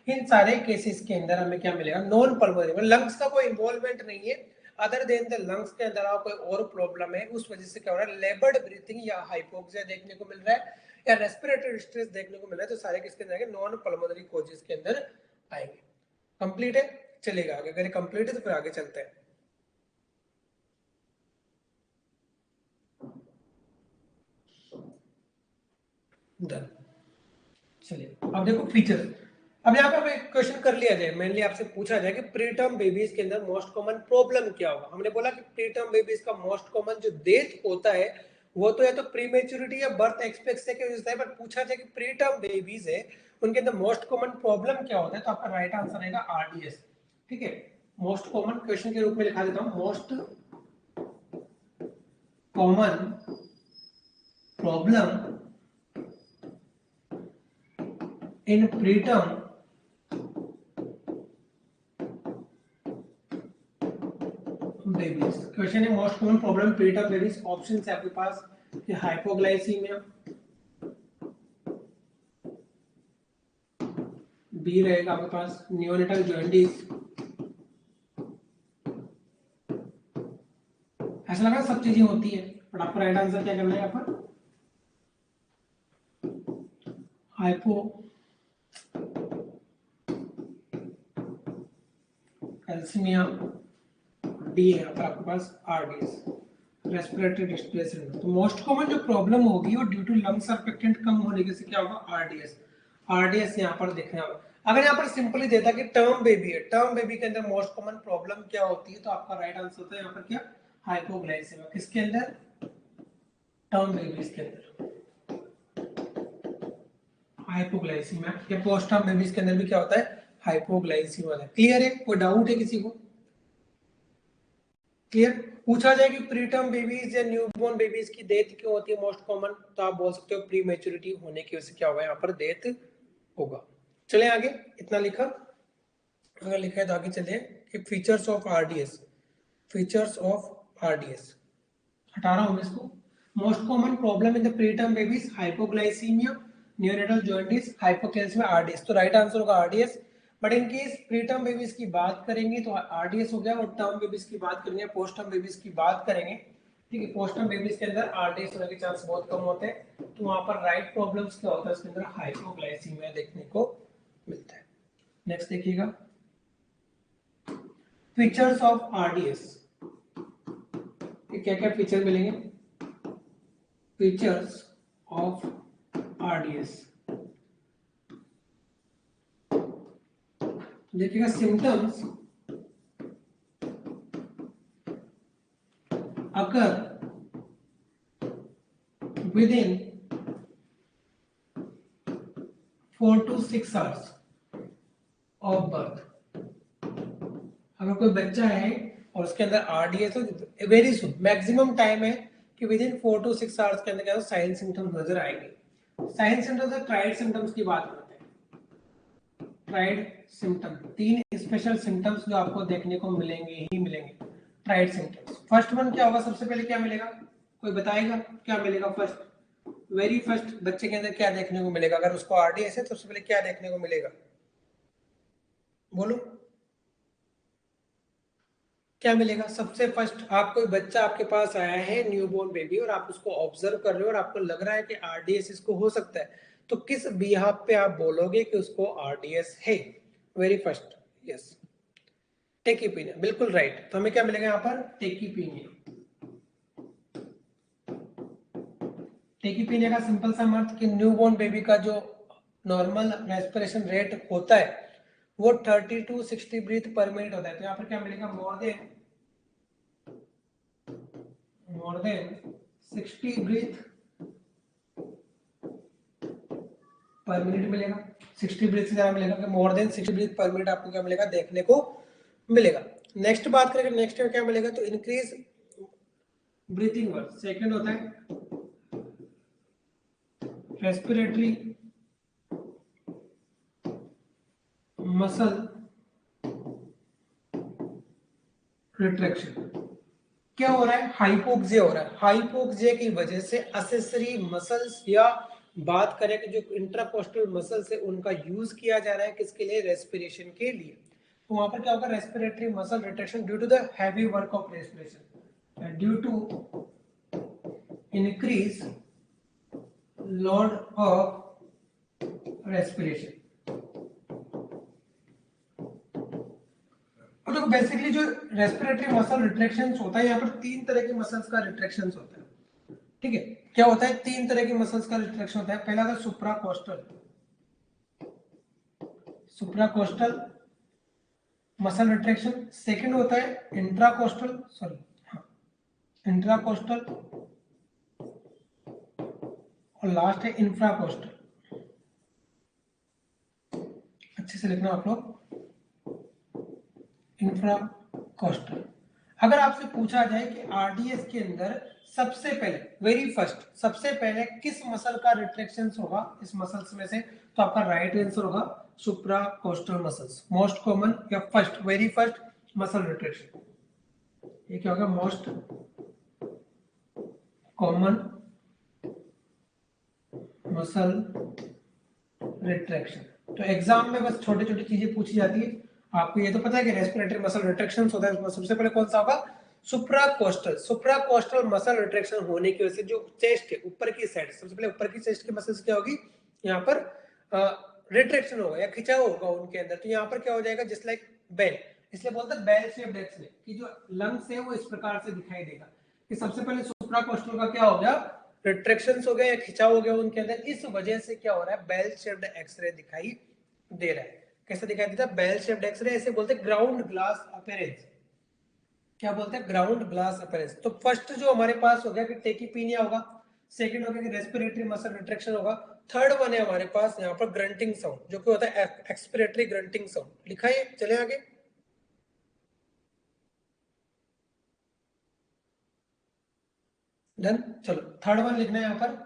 इन सारे केसेस के अंदर हमें क्या मिलेगा, नॉन पल्मोनरी, लंग्स का कोई इन्वॉल्वमेंट नहीं है, अदर देन द लंग्स के अंदर कोई और प्रॉब्लम है, उस वजह से क्या हो रहा है, लेबर्ड ब्रीथिंग या हाइपोक्सिया देखने को मिल रहा है या रेस्पिरेटरी डिस्ट्रेस देखने को मिल रहा है, तो सारे किसके अंदर आएंगे, नॉन पल्मोनरी कॉजेस के अंदर आएंगे। कंप्लीट है, चलेगा आगे, अगर कंप्लीट है तो फिर आगे चलते हैं। डन, चलिए अब देखो फीचर्स। अब यहाँ पे एक क्वेश्चन कर लिया जाए, मेनली आपसे पूछा जाए कि प्रीटर्म बेबीज के अंदर मोस्ट कॉमन प्रॉब्लम क्या होगा। हमने बोला कि प्रीटर्म बेबीज का मोस्ट कॉमन जो डेथ होता है वो तो या तो प्रीमेच्योरिटी या बर्थ एक्सपेक्टेंसी के वजह से है, पर पूछा जाए कि प्रीटर्म बेबीज है उनके अंदर मोस्ट कॉमन प्रॉब्लम क्या होता है, तो आपका राइट आंसर रहेगा आरडीएस। ठीक है, मोस्ट कॉमन क्वेश्चन के रूप में लिखा देता हूं, most common problem in preterm babies. Question है most common problem preterm babies, option है आपके पास कि हाइपोग्लाइसीमिया, बी रहेगा आपके पास नियोनेटल जॉन्डिस, ऐसा लगा सब चीजें होती है, बट आपको राइट आंसर क्या करना है यहाँ पर, हाइपो कैल्सिमिया, डी है पर आपके पास आरडीएस, रेस्पिरेटरी डिस्ट्रेस सिंड्रोम। तो मोस्ट कॉमन जो प्रॉब्लम होगी वो ड्यू टू लंग सर्फेक्टेंट कम होने के से क्या होगा, आरडीएस। आरडीएस यहाँ पर देखना होगा। अगर यहाँ पर सिंपली देता कि टर्म बेबी है, टर्म बेबी के अंदर मोस्ट कॉमन प्रॉब्लम क्या होती है, तो आपका राइट आंसर होता है यहाँ पर क्या, हाइपोग्लाइसेमिया। किसके अंदर, टर्म बेबीज के अंदर हाइपोग्लाइसीमिया, या पोस्ट टर्म बेबीज के अंदर भी क्या होता है, हाइपोग्लाइसीमिया। क्लियर है, कोई डाउट है किसी को, क्लियर। पूछा जाए कि प्रीटर्म बेबीज या न्यूबॉर्न बेबीज की डेथ क्यों होती है मोस्ट कॉमन, तो आप बोल सकते हो प्री मैच्योरिटी होने की वजह से क्या होगा, यहाँ पर डेथ होगा। चले आगे, इतना लिखा, अगर लिखा है तो आगे चले कि features of RDS, features of RDS हटा रहा हूं इसको। Most common problem in the preterm babies hypoglycaemia, neonatal jaundice, hypocalcaemia, RDS. तो राइट आंसर होगा RDS. But in case preterm babies की बात करेंगे तो आरडीएस हो गया, और टर्म बेबीज की बात करेंगे, पोस्ट टर्म बेबीज की बात करेंगे, ठीक है, पोस्ट टर्म बेबीज के अंदर आरडीएस होने के चांस बहुत कम होते हैं, तो वहां पर राइट प्रॉब्लम्स क्या होता है, उसके अंदर हाइपोग्लाइसीमिया देखने को मिलता है। नेक्स्ट देखिएगा, फीचर्स ऑफ आरडीएस, क्या क्या फीचर मिलेंगे, फीचर्स ऑफ आरडीएस। देखिएगा, सिम्टम्स अगर with in 4 to 6 hours of birth. अगर कोई बच्चा है और उसके अंदर आरडीएस तो वेरी सुन, मैक्सिमम टाइम है कि विद इन 4 to 6 आवर्स के अंदर क्या साइन सिम्टम्स नजर आएंगे। साइन सिम्टम्स और ट्राइड सिम्टम्स की बात करते हैं। ट्राइड सिम्टम, 3 स्पेशल सिम्टम्स जो आपको देखने को मिलेंगे ही मिलेंगे, ट्राइड सिम्टम्स। फर्स्ट वन क्या होगा, सबसे पहले क्या मिलेगा, कोई बताएगा क्या मिलेगा, फर्स्ट वेरी फर्स्ट बच्चे के अंदर क्या देखने को मिलेगा, अगर उसको आरडीएस है तो सबसे पहले क्या देखने को मिलेगा, बोलो क्या मिलेगा सबसे फर्स्ट। आप कोई बच्चा आपके पास आया है न्यूबॉर्न बेबी और आप उसको ऑब्जर्व कर रहे हो और आपको लग रहा है कि आरडीएस इसको हो सकता है, तो किस बिहाफ पे आप बोलोगे कि उसको आरडीएस है, वेरी फर्स्ट, यस टेकीपीनिया, बिल्कुल राइट। तो हमें क्या मिलेगा यहाँ पर, टेकीपीनिया। टेकीपीनिया का सिंपल सा अर्थ कि न्यूबॉर्न बेबी का जो नॉर्मल रेस्पिरेशन रेट होता है वो 30 to 60 ब्रीथ पर मिनट होता है, तो यहाँ पर क्या मिलेगा, more than 60 breath per minute मिलेगा। 60 ब्रीथ से ज्यादा मिलेगा, कि more than 60 breath per minute आपको क्या मिलेगा, देखने को मिलेगा। नेक्स्ट बात करेंगे, नेक्स्ट में क्या मिलेगा, तो इंक्रीज ब्रीथिंग वर्क। सेकंड होता है रेस्पिरेटरी मसल रिट्रैक्शन। क्या हो रहा है? हाइपोक्सिया हो रहा है। हाइपोक्सिया की वजह से असेसरी मसल्स या बात करें कि जो इंट्राकोस्टल मसल्स है उनका यूज किया जा रहा है किसके लिए? रेस्पिरेशन के लिए। तो वहां पर क्या होगा? Respiratory muscle retraction due to the heavy work of respiration, due to increase load of respiration. तो बेसिकली जो रेस्पिरेटरी मसल रिट्रैक्शंस होता है, यहाँ पर तीन तरह के मसल्स का रिट्रैक्शंस होता है। ठीक है, क्या होता है? तीन तरह के मसल्स का रिट्रैक्शन होता है। पहला था सुप्राकोस्टल, सुप्राकोस्टल मसल रिट्रैक्शन। सेकंड होता है इंट्राकोस्टल, सॉरी हाँ, इंट्राकोस्टल, और लास्ट है इंफ्राकोस्टल। अच्छे से लिखना आप लोग, इंफ्राकोस्टल। अगर आपसे पूछा जाए कि आरडीएस के अंदर सबसे पहले, वेरी फर्स्ट, सबसे पहले किस मसल का रिट्रैक्शन होगा इस मसल्स में से, तो आपका राइट आंसर होगा सुप्राकोस्टल मसल्स। मोस्ट कॉमन या first, very first muscle retraction, ये क्या होगा? Most common muscle retraction. तो एग्जाम में बस छोटी छोटी चीजें पूछी जाती है। आपको ये तो पता है कि रेस्पिरेटरी मसल रिट्रैक्शन होता है, उसमें सबसे पहले कौन सा होगा? सुप्राकोस्टल। सुप्राकोस्टल मसल रिट्रैक्शन होने की वजह से जो चेस्ट है ऊपर की साइड, सबसे पहले ऊपर की चेस्ट की मसल्स क्या होगी? यहाँ पर रिट्रैक्शन होगा या खिंचाव होगा उनके अंदर। तो यहाँ पर क्या हो जाएगा? जस्ट लाइक बेल, इसलिए बोलते हैं बेल शेप्ड एक्स-रे, कि जो लंग्स है वो इस प्रकार से दिखाई देगा कि सबसे पहले सुप्राकोस्टल का क्या हो गया? रिट्रैक्शंस हो गया या खिंचाव हो गया उनके अंदर। इस वजह से क्या हो रहा है? बेल शेप्ड एक्सरे दिखाई दे रहा है। कैसे दिखाई देता है? बेल शेप्ड एक्सरे, ऐसे बोलते हैं ग्राउंड ग्लास अपीयरेंस। क्या बोलते हैं? Ground glass appearance. तो फर्स्ट जो हमारे पास हो गया कि टेकीपीनिया होगा, सेकंड हो गया कि रेस्पिरेटरी मसल रिट्रैक्शन होगा, थर्ड वन है हमारे पास यहाँ पर ग्रंटिंग साउंड, जो कि होता है एक्सपिरेटरी ग्रंटिंग साउंड। लिखा है, चले आगे। डन। चलो थर्ड वन लिखना है यहाँ पर।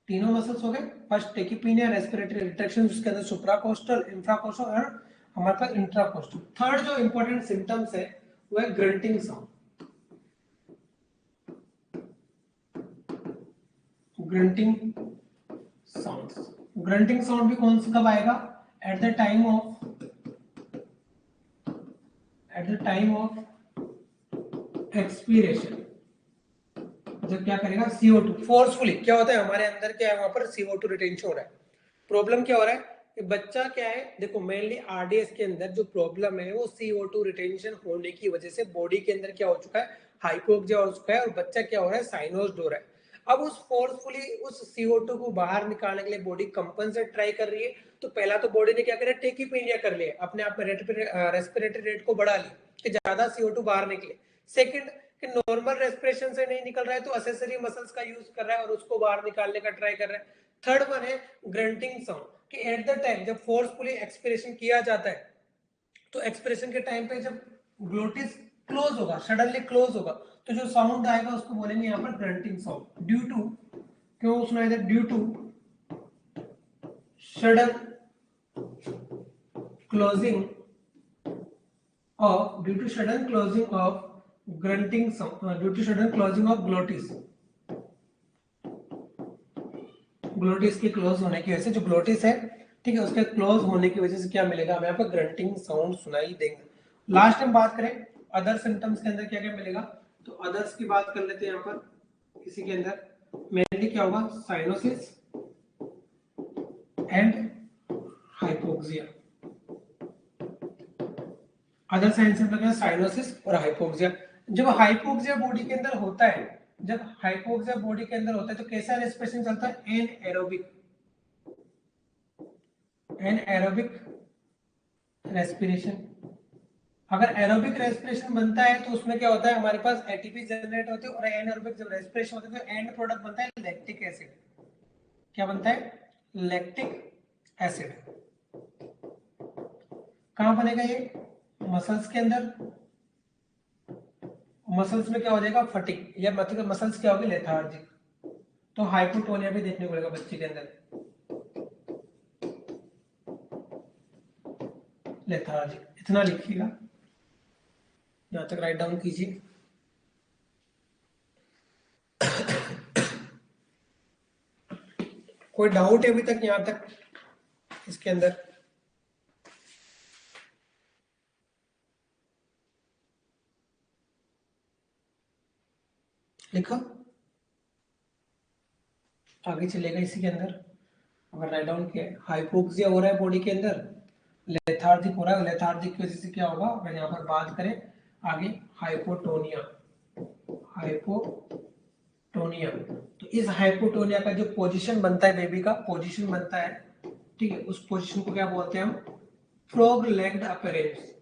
तीनों मसल्स हो गए, फर्स्ट टेकीपीनिया, रेस्पिरेटरी रिट्रैक्शन, उसके अंदर सुप्राकोस्टल, इंफ्राकोस्टल और हमारे पास इंट्राकोस्टल। थर्ड जो इंपॉर्टेंट सिम्टम्स है वो है grunting sound. Grunting sound, grunting sound भी कौन सा कब आएगा? At the time of, at the time of expiration, जब क्या करेगा? CO2 फोर्सफुली, क्या होता है हमारे अंदर, क्या है वहां पर? CO2 रिटेंशन हो रहा है। प्रॉब्लम क्या हो रहा है कि बच्चा क्या है, देखो मेनली आरडीएस के अंदर जो प्रॉब्लम है वो CO2 रिटेंशन होने की वजह से बॉडी के अंदर क्या हो चुका है? हाइपोक्सिया हो चुका है, और बच्चा क्या हो रहा है? साइनोज्ड हो रहा है। अब उस फोर्सफुली उस CO2 को बाहर निकालने के लिए बॉडी कंपनसेट ट्राई कर रही है। तो पहला तो बॉडी ने क्या करा? टेकीपीनिया कर लिया, अपने आप में रेस्पिरेटरी रेट को बढ़ा लिया कि ज्यादा CO2 बाहर निकले। सेकंड, कि नॉर्मल रेस्पिरेशन से नहीं निकल रहा है तो असेसरी मसल्स का यूज कर रहा है और उसको बाहर निकालने का ट्राई कर रहा है। थर्ड वन है ग्रंटिंग साउंड, कि एट द टाइम जब फोर्सफुली एक्सपिरेशन किया जाता है तो एक्सपिरेशन के टाइम पे जब ग्लोटिस क्लोज होगा, सडनली क्लोज होगा, तो जो साउंड आएगा उसको बोलेंगे यहाँ पर ग्रंटिंग साउंड। ड्यू टू, क्यों सुनाई दे? Due to sudden closing of, due to sudden closing of grunting sound, due to sudden closing of glottis, glottis के क्लोज होने की वजह से, जो ग्लोटिस है ठीक है उसके क्लोज होने की वजह से क्या मिलेगा हमें? यहाँ पर ग्रंटिंग साउंड सुनाई देंगे। लास्ट टाइम बात करें अदर सिम्टम्स के अंदर क्या क्या मिलेगा, तो अदर्स की बात कर लेते हैं। यहाँ पर इसी के अंदर मेनली क्या होगा? Cyanosis and hypoxia. Other sign symptom है साइनोसिस और हाइपोक्सिया। जब हाइपोक्सिया बॉडी के अंदर होता है, जब हाइपोक्सिया बॉडी के अंदर होता है तो कैसा रेस्पिरेशन चलता है? Anaerobic, anaerobic respiration. अगर एरोबिक रेस्पिरेशन बनता है तो उसमें क्या होता है? हमारे पास एटीपी जनरेट होती है, और एनएरोबिक जब रेस्पिरेशन होता है तो एंड प्रोडक्ट बनता है लैक्टिक एसिड। क्या बनता है? Lactic acid. कहां बनेगा ये? मसल्स के अंदर, मसल्स में क्या हो जाएगा, फटिग, या मतलब मसल्स क्या होगी, लेथार्जिक। तो हाइपोटोनिया भी देखने को मिलेगा बच्चे के अंदर, लेथार्जिक। इतना लिखिएगा, यहां तक राइट डाउन कीजिए। कोई डाउट है अभी तक यहां तक इसके अंदर? लिखा, आगे चलेगा इसी के अंदर। अगर राइट डाउन किया, हाइपोक्सिया हो रहा है बॉडी के अंदर, लेथार्जिक हो रहा है, लेथार्जिक की वजह से क्या होगा, अगर यहाँ पर बात करें आगे, हाइपोटोनिया, हाइपोटोनिया। तो इस हाइपोटोनिया का जो पोजीशन बनता है, बेबी का पोजीशन बनता है, ठीक है, उस पोजीशन को क्या बोलते हैं हम, frog legged appearance,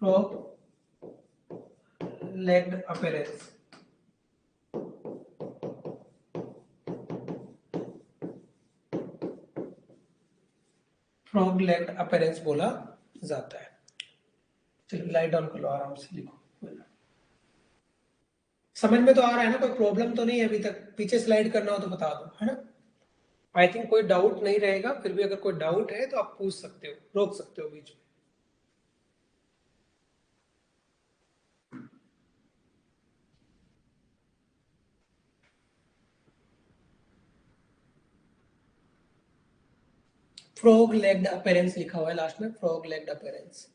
frog legged appearance. Frog legged appearance बोला जाता है। चलिए लाइट डाउन कर लो, आराम से लिखो। समझ में तो आ रहा है ना, कोई प्रॉब्लम तो नहीं है अभी तक? पीछे स्लाइड करना हो तो बता दो, है ना। आई थिंक कोई डाउट नहीं रहेगा, फिर भी अगर कोई डाउट है तो आप पूछ सकते हो, रोक सकते हो बीच में। फ्रॉग लेग्ड अपीयरेंस लिखा हुआ है लास्ट में, फ्रॉग लेग्ड अपीयरेंस।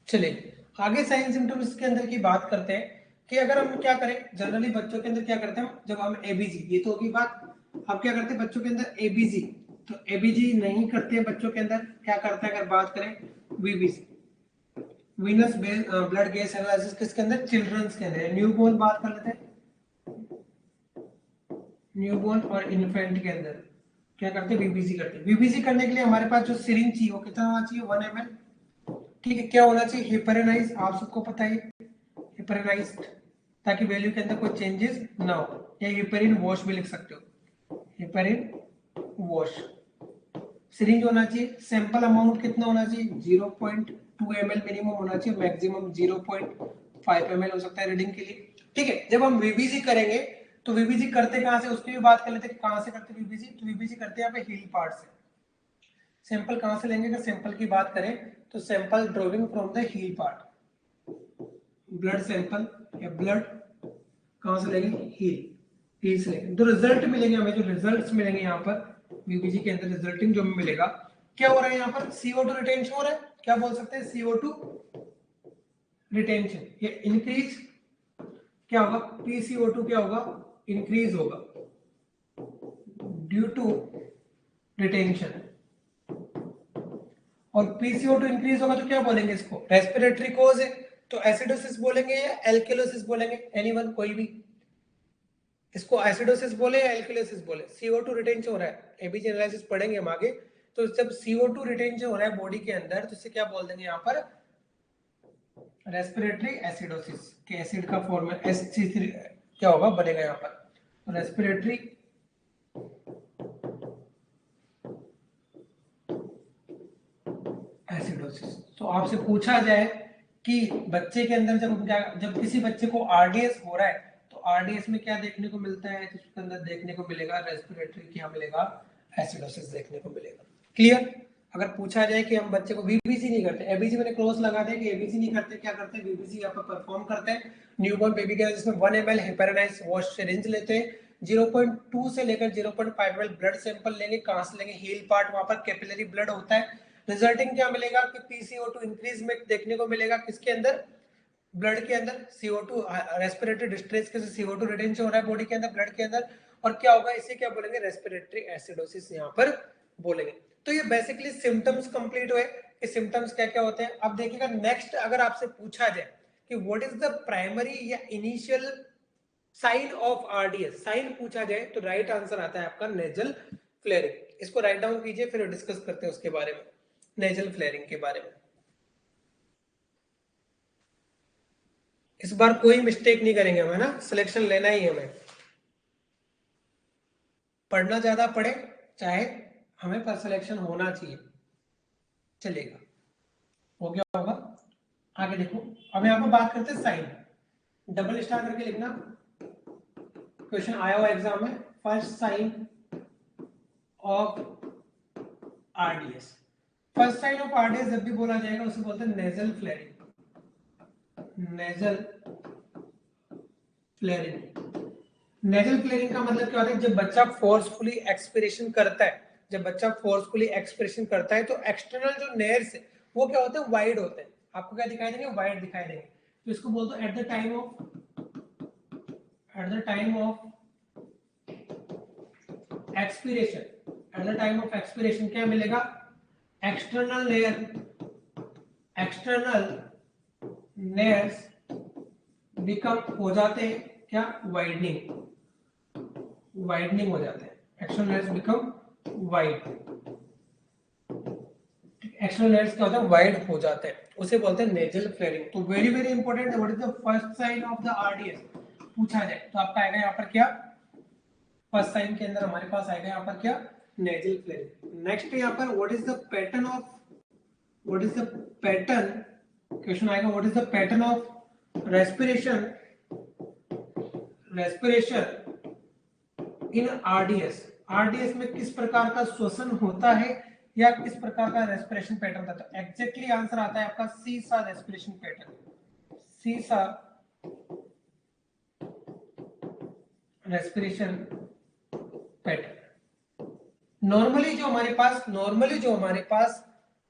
चलिए आगे साइन सिम्टम्स के अंदर की बात करते हैं कि अगर हम क्या करें, जनरली बच्चों के अंदर क्या करते हैं, जब हम एबीजी, ये तो होगी बात, अब क्या करते हैं बच्चों के अंदर एबीजी, तो एबीजी नहीं करते हैं बच्चों के अंदर, क्या करते हैं अगर बात करें वीबीसी, वीनस ब्लड गैस एनालिसिस, किसके अंदर, चिल्ड्रंस के अंदर। न्यूबॉर्न बात कर लेते हैं, न्यूबॉर्न और इन्फेंट के अंदर क्या करते हैं, वीबीसी करते हैं। वीबीसी करने के लिए हमारे पास जो सिरिंज चाहिए वो कितना होना चाहिए, 1 ml, ठीक है। क्या होना चाहिए, हेपेराइज, आप सबको पता है हेपेराइज्ड, ताकि वैल्यू के अंदर कोई चेंजेस ना हो, या हेपेरिन वॉश भी लिख सकते हो, हेपेरिन वॉश। सिरिंज होना चाहिए, सैंपल अमाउंट कितना होना चाहिए, 0.2 ml मिनिमम होना चाहिए, मैक्सिमम 0.5 ml हो सकता है रीडिंग के लिए, ठीक है। जब हम वीबीजी करेंगे तो वीबीजी करते कहां से, उसकी भी बात कर लेते हैं, कहां से करते वीबीजी। तो वीबीजी करते हैं यहाँ पे हील पार्ट से। सैंपल कहां से लेंगे, अगर सैंपल की बात करें तो sample drawing from the heel part, blood sample या ब्लड कहां से लेंगे, हील, हील से लेंगे। तो रिजल्ट मिलेंगे हमें, जो रिजल्ट्स मिलेंगे यहाँ पर बीबीजी के अंदर, रिजल्टिंग जो हमें मिलेगा, क्या हो रहा है यहाँ पर, CO2 रिटेंशन हो रहा है, क्या बोल सकते हैं, CO2 रिटेंशन, ये इंक्रीज, क्या होगा, PCO2 क्या होगा, इंक्रीज होगा ड्यू टू रिटेंशन। और PCO2 इंक्रीज होगा तो क्या बोलेंगे इसको, रेस्पिरेटरी कोज है, तो एसिडोसिस बोलेंगे या एल्केलोसिस बोलेंगे, एनीवन, कोई भी। इसको एसिडोसिस बोले या एल्केलोसिस बोले, CO2 रिटेंशन हो रहा है, एबीजी एनालिसिस पढ़ेंगे हम आगे। तो जब CO2 रिटेंशन हो रहा है बॉडी के अंदर, तो इसे क्या बोल देंगे यहाँ पर, रेस्पिरेटरी एसिडोसिस, के एसिड का फॉर्म है SC3 क्या होगा, बनेगा यहाँ पर रेस्पिरेटरी एसिडोसिस। तो आपसे पूछा जाए कि बच्चे के अंदर जब किसी बच्चे को आरडीएस हो रहा है, तो आरडीएस में क्या देखने को मिलता है, तो उसके अंदर देखने को मिलेगा रेस्पिरेटरी, क्या मिलेगा, एसिडोसिस देखने को मिलेगा। क्लियर। अगर पूछा जाए कि हम बच्चे को वीबीसी नहीं करते, एबीसी मैंने क्लोज लगा दिया कि एबीसी नहीं करते, क्या करते हैं, वीबीसी यहाँ पर परफॉर्म करते हैं न्यूबॉर्न बेबी के, जिसमें 1 ml हेपेराइज वॉश सिरिंज लेते हैं, 0.2 से लेकर 0.5 ml ब्लड सैंपल लेंगे, कहां से लेंगे, हील पार्ट, वहां पर कैपिलरी ब्लड होता है। रिजल्टिंग क्या मिलेगा कि PCO2 इंक्रीज में देखने को मिलेगा, किसके अंदर, ब्लड के अंदर। CO2 रेस्पिरेटरी डिस्ट्रेस के CO2 रिटेंशन हो रहा है बॉडी के अंदर, ब्लड के अंदर, और क्या होगा, इसे क्या बोलेंगे, रेस्पिरेटरी एसिडोसिस यहाँ पर बोलेंगे। तो ये बेसिकली सिम्टम्स कंप्लीट हुए कि सिम्टम्स क्या क्या होते हैं। अब देखिएगा नेक्स्ट, अगर आपसे पूछा जाए कि व्हाट इज द प्राइमरी या initial sign of RDS, sign पूछा जाए तो राइट आंसर आता है आपका नेजल फ्लेयरिंग। इसको राइट डाउन कीजिए, फिर डिस्कस करते हैं उसके बारे में, नेजल फ्लेयरिंग के बारे में। इस बार कोई मिस्टेक नहीं करेंगे हमें ना, सिलेक्शन लेना ही है हमें, पढ़ना ज्यादा पढ़े चाहे हमें पर सिलेक्शन होना चाहिए, चलेगा। हो गया होगा। आगे देखो, अब यहाँ पर बात करते हैं साइन, डबल स्टार करके लिखना, क्वेश्चन आया हुआ एग्जाम में, first sign of RDS. First sign of RDS जब भी बोला जाएगा उसे बोलते हैं nasal flaring, nasal flaring. Nasal flaring का मतलब क्या होता है, जब बच्चा फोर्सफुली एक्सपिरेशन करता है, जब बच्चा फोर्सफुली एक्सपिरेशन करता है तो एक्सटर्नल जो नेयर्स है वो क्या होते हैं, वाइड होते हैं। आपको क्या दिखाई देंगे, वाइड दिखाई देंगे। तो इसको बोलते हैं at the time of expiration, at the time of expiration क्या मिलेगा, एक्सटर्नल नेयर्स बिकम हो जाते हैं क्या, वाइडनिंग हो जाते हैं, एक्सटर्नल नेयर्स बिकम वाइड, एक्सटर्नल नेयर्स क्या होता है, वाइड हो जाते हैं, उसे बोलते हैं नेजल फ्लेयरिंग। तो वेरी वेरी इंपॉर्टेंट है, what is the first sign of the RDS पूछा जाए तो आपका आएगा यहाँ पर क्या, फर्स्ट साइन के अंदर हमारे पास आएगा यहाँ पर क्या, नेजल फ्लेयरिंग। नेक्स्ट यहाँ पर what is the pattern of, what is the pattern, question आएगा what is the pattern of respiration in RDS. RDS में किस प्रकार का श्वसन होता है या किस प्रकार का रेस्पिरेशन पैटर्न होता है। एग्जैक्टली आंसर आता है आपका सी सा रेस्पिरेशन पैटर्न, सी सा रेस्पिरेशन पैटर्न। नॉर्मली जो हमारे पास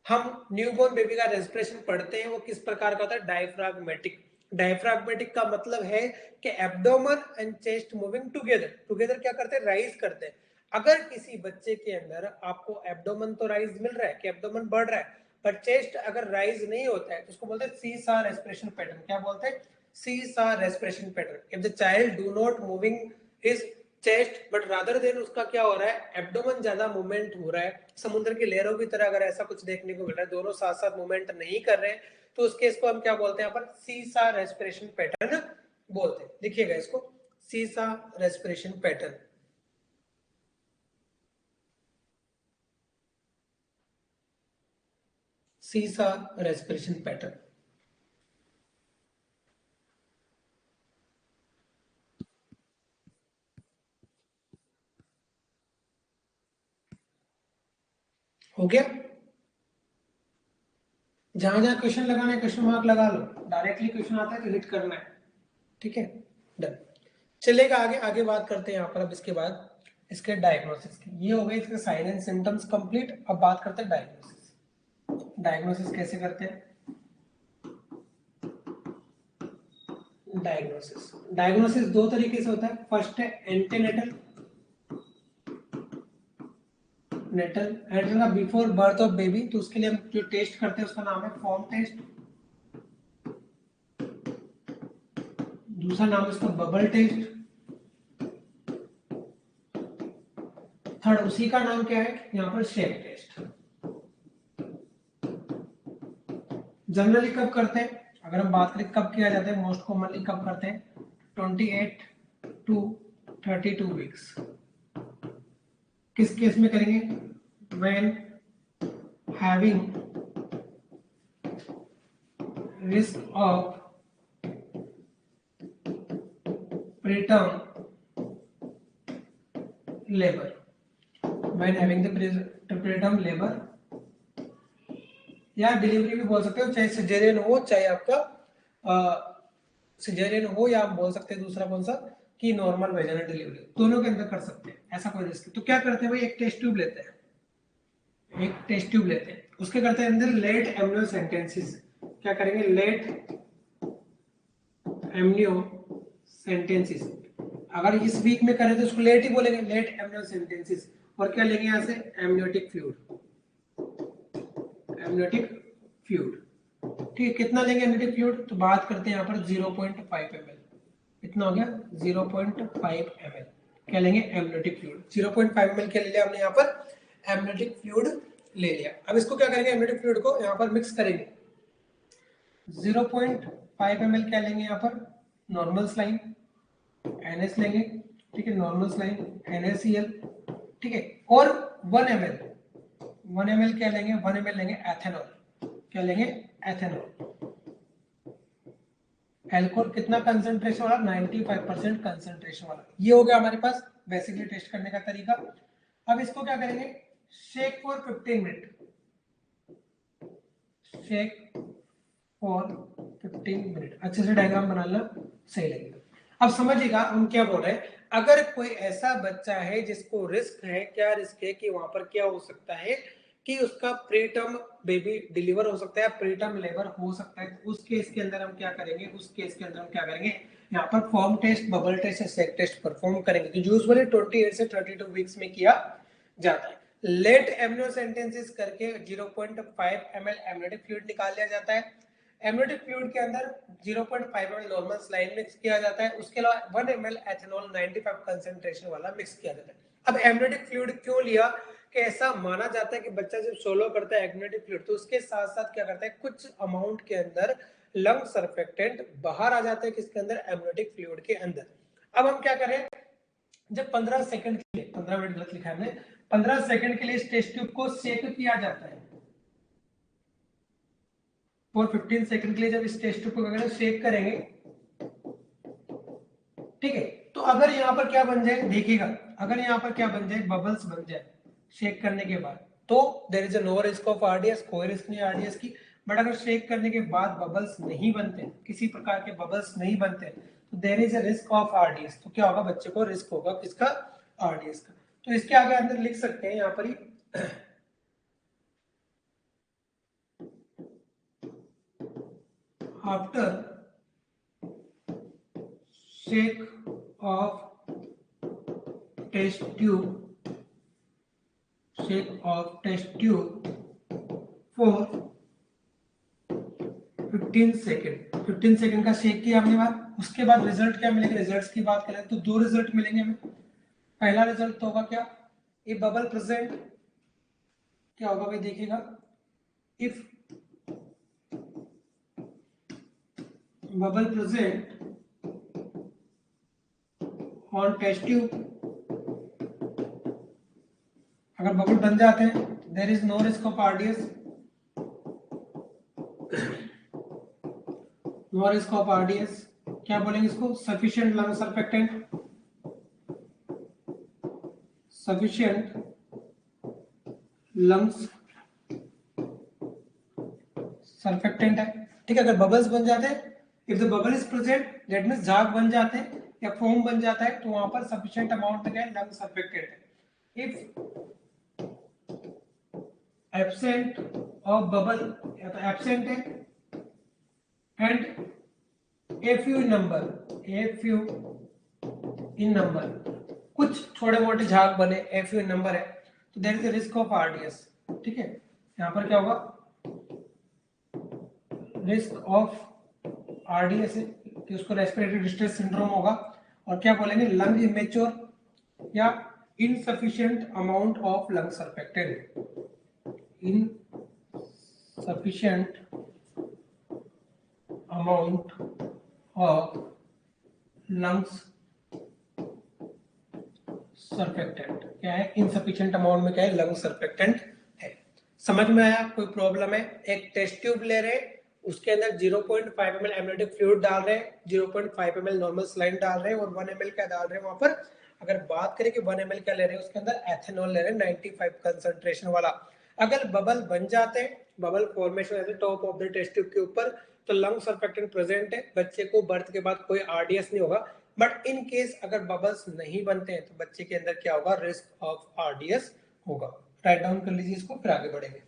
हम न्यूबॉर्न बेबी का रेस्पिरेशन पढ़ते हैं वो किस प्रकार का होता है, डायफ्राग्मेटिक। डायफ्राग्मेटिक का मतलब है कि abdomen and chest moving together क्या करते हैं, राइज करते हैं। अगर किसी बच्चे के अंदर आपको एब्डोमेन तो राइज मिल रहा है कि एब्डोमेन बढ़ रहा है, पर चेस्ट अगर राइज नहीं होता है तो उसको बोलते हैं सी सा रेस्पिरेशन पैटर्न। क्या बोलते हैं, सी सा respiration pattern. If the child do not moving his chest but rather than उसका क्या हो रहा है, एब्डोमेन ज्यादा मूवमेंट हो रहा है, समुद्र की लहरों की तरह अगर ऐसा कुछ देखने को मिल रहा है, दोनों साथ साथ मूवमेंट नहीं कर रहे हैं, तो उस केस को हम क्या बोलते हैं, यहाँ पर सी सा रेस्पिरेशन पैटर्न बोलते हैं। लिखिएगा इसको, सी सा रेस्पिरेशन पैटर्न। सी सा रेस्पिरेशन पैटर्न। हो गया, जहां जहां क्वेश्चन लगाना है क्वेश्चन मार्क लगा लो, डायरेक्टली क्वेश्चन आता है तो हिट करना है, ठीक है, डन। चलेगा आगे, आगे बात करते हैं यहाँ पर अब इसके बाद इसके डायग्नोसिस की। ये हो गए इसके साइन एंड सिम्टम्स कंप्लीट। अब बात करते हैं डायग्नोसिस। डायग्नोसिस कैसे करते हैं, डायग्नोसिस दो तरीके से होता है। फर्स्ट है एंटीनेटल, नेटल का बिफोर बर्थ ऑफ बेबी, तो उसके लिए हम जो टेस्ट करते हैं उसका नाम है फॉर्म टेस्ट। दूसरा नाम है उसका बबल टेस्ट। थर्ड उसी का नाम क्या है यहाँ पर, शेप टेस्ट। जनरली कब करते हैं, अगर हम बात करें कब किया जाता है, मोस्ट कॉमनली कब करते हैं, 28 to 32 वीक्स। किस केस में करेंगे, when having risk of preterm labor, when having the preterm labor, या डिलीवरी भी बोल सकते हो, चाहे सिजेरियन हो चाहे आपका सिजेरियन हो, या आप बोल सकते हैं दूसरा कौन सा कि नॉर्मल वेजाइनल डिलीवरी, दोनों के अंदर कर सकते हैं, ऐसा कोई रिस्क। तो क्या करते हैं भाई, एक टेस्ट ट्यूब लेते हैं, उसके करते हैं अंदर लेट एमनियोसेंटेंसिस। क्या करेंगे, लेट एमनियोसेंटेंसिस। अगर इस वीक में करें तो उसको लेट ही बोलेंगे, लेट एमनियोसेंटेंसिस। और क्या लेंगे यहाँ से, एमनियोटिक फ्लूइड, ठीक है। कितना लेंगे एमनियोटिक फ्लूइड, तो बात करते हैं यहाँ पर 0.5 ml। कितना हो गया, 0.5 ml। क्या लेंगे, एमनियोटिक फ्लूइड। 0.5 ml क्या ले लिया हमने यहाँ पर, एमनियोटिक फ्लूइड ले लिया। अब इसको क्या करेंगे, एमनियोटिक फ्लूइड को यहाँ पर मिक्स करेंगे। 0.5 ml क्या लेंगे यहाँ पर, नॉर्मल सलाइन NS लेंगे, ठीक है, नॉर्मल सलाइन NaCl, ठीक है। और 1 ml क्या लेंगे, 1 ml लेंगे एथेनॉल। क्या लेंगे, एथेनॉल। एल्कोहल कितना कंसंट्रेशन वाला, 95% कंसंट्रेशन वाला। ये हो गया हमारे पास बेसिकली टेस्ट करने का तरीका। अब इसको क्या करेंगे, shake for 15 minute, shake for 15 minute. अच्छे से डायग्राम बना लेना, सही लगेगा। अब समझिएगा हम क्या बोल रहे हैं। अगर कोई ऐसा बच्चा है जिसको रिस्क है, क्या रिस्क है कि वहां पर क्या हो सकता है कि उसका प्रीटर्म बेबी डिलीवर हो सकता है, प्रीटर्म लेबर हो सकता है, तो उस केस के अंदर हम क्या करेंगे, उस केस के अंदर हम क्या करेंगे, यहाँ पर फॉर्म टेस्ट, बबल टेस्ट या सेक टेस्ट परफॉर्म करेंगे, जो यूजुअली 28 से 32 वीक्स में किया जाता है। लेट एमनियोसेंटेसिस करके 0.5 ml एमनियोटिक फ्लूइड निकाल लिया जाता है। एमनियोटिक फ्लूइड के अंदर 0.5 ml नॉर्मल सलाइन मिक्स किया जाता है। उसके अलावा 1 ml एथेनॉल 95 कंसंट्रेशन वाला मिक्स किया जाता है। अब एमनियोटिक फ्लूइड क्यों लिया, कि ऐसा माना जाता है कि बच्चा जब सोलो करता है एमनियोटिक फ्लूइड, तो उसके साथ साथ क्या करता है, कुछ अमाउंट के अंदर लंग सर्फेक्टेंट बाहर आ जाते हैं, किसके अंदर, एमनियोटिक फ्लूइड के अंदर। अब हम क्या करें, जब 15 सेकंड के लिए, 15 मिनट गलत लिखा है हमने, 15 सेकंड के लिए इस टेस्ट ट्यूब को सेक किया जाता है। और 15 सेकंड के लिए जब इस टेस्ट ट्यूब को शेक करेंगे, ठीक है, तो अगर यहाँ पर क्या बन जाए, देखिएगा, अगर यहाँ पर क्या बन जाए, बबल्स बन जाए शेक करने के बाद, तो there is no risk of RDS, कोई रिस्क नहीं आरडीएस की। बट अगर शेक करने के बाद बबल्स नहीं बनते, किसी प्रकार के बबल्स नहीं बनते, तो there is a risk of RDS. तो क्या होगा, बच्चे को रिस्क होगा किसका, आरडीएस का। तो इसके आगे अंदर लिख सकते हैं यहाँ पर ही, after shake of test tube, shake of test tube for 15 second. 15 second का शेक किया हमने बात, उसके बाद रिजल्ट क्या मिलेगा, रिजल्ट्स की बात करें तो दो रिजल्ट मिलेंगे हमें। पहला रिजल्ट तो होगा क्या, ये बबल प्रेजेंट, क्या होगा भाई, देखिएगा, if bubble present on test tube, अगर बबल बन जाते हैं, there is no risk of RDS, no risk of RDS. क्या बोलेंगे इसको, sufficient lung surfactant, sufficient lungs surfactant है, ठीक है। अगर बबल्स बन जाते हैं, if the bubble is present, that means झाग बन जाते हैं या फोम बन जाता है, तो वहां पर सफिशिएंट अमाउंट में क्या है, लंग सर्फेक्टेंट है। इफ एब्सेंट ऑफ बबल, या तो एब्सेंट है, and a few in number, a few in number, कुछ थोड़े मोटे झाग बने, ए फ्यू इन नंबर है, तो there is a risk of RDS, ठीक है। यहाँ पर क्या होगा, रिस्क ऑफ आरडीएस कि उसको रेस्पिरेटरी डिस्ट्रेस सिंड्रोम होगा। और क्या बोलेंगे, लंग इमेच्योर या insufficient amount of lung surfactant, insufficient amount of lungs surfactant. क्या है, इनसफिशिएंट अमाउंट में क्या है, लंग सर्फेक्टेंट है। समझ में आया, कोई प्रॉब्लम है, एक टेस्ट ट्यूब ले रहे हैं, उसके अंदर 0.5 ml एमनियोटिक फ्लूइड डाल रहे हैं, 0.5 ml नॉर्मल सलाइन डाल रहे हैं, और 1 ml क्या डाल रहे हैं वहां पर। अगर बात करें कि 1 ml क्या ले रहे हैं, उसके अंदर एथेनॉल ले रहे हैं 95 कंसंट्रेशन वाला। अगर बबल बन जाते हैं, बबल फॉर्मेशन है top of the test tube के ऊपर, तो लंग सर्फेक्टेंट प्रेजेंट है, बच्चे को बर्थ के बाद कोई आरडीएस नहीं होगा। बट इन केस अगर बबल्स नहीं बनते हैं, तो बच्चे के अंदर क्या होगा, रिस्क ऑफ आरडीएस होगा। राइट डाउन कर लीजिए इसको, फिर आगे बढ़ेंगे।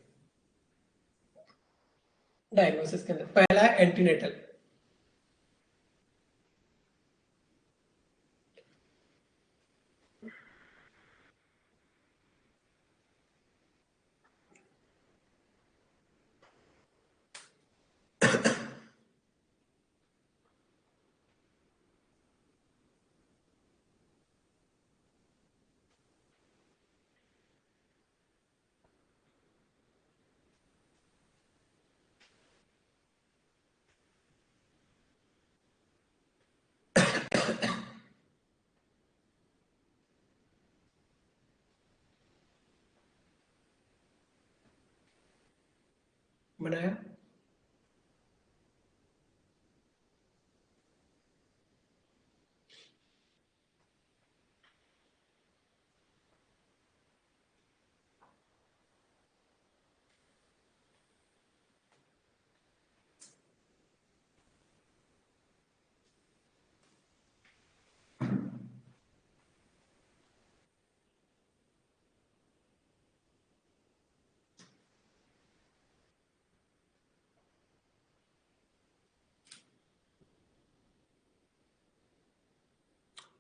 डायग्नोसिस के अंदर पहला है एंटीनेटल। बनाया।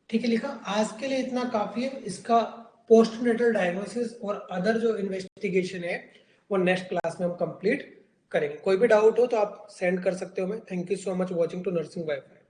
ठीक है, लिखा। आज के लिए इतना काफी है। इसका पोस्टनेटल डायग्नोसिस और अदर जो इन्वेस्टिगेशन है वो नेक्स्ट क्लास में हम कंप्लीट करेंगे। कोई भी डाउट हो तो आप सेंड कर सकते हो। मैं thank you so much watching to nursing wifi.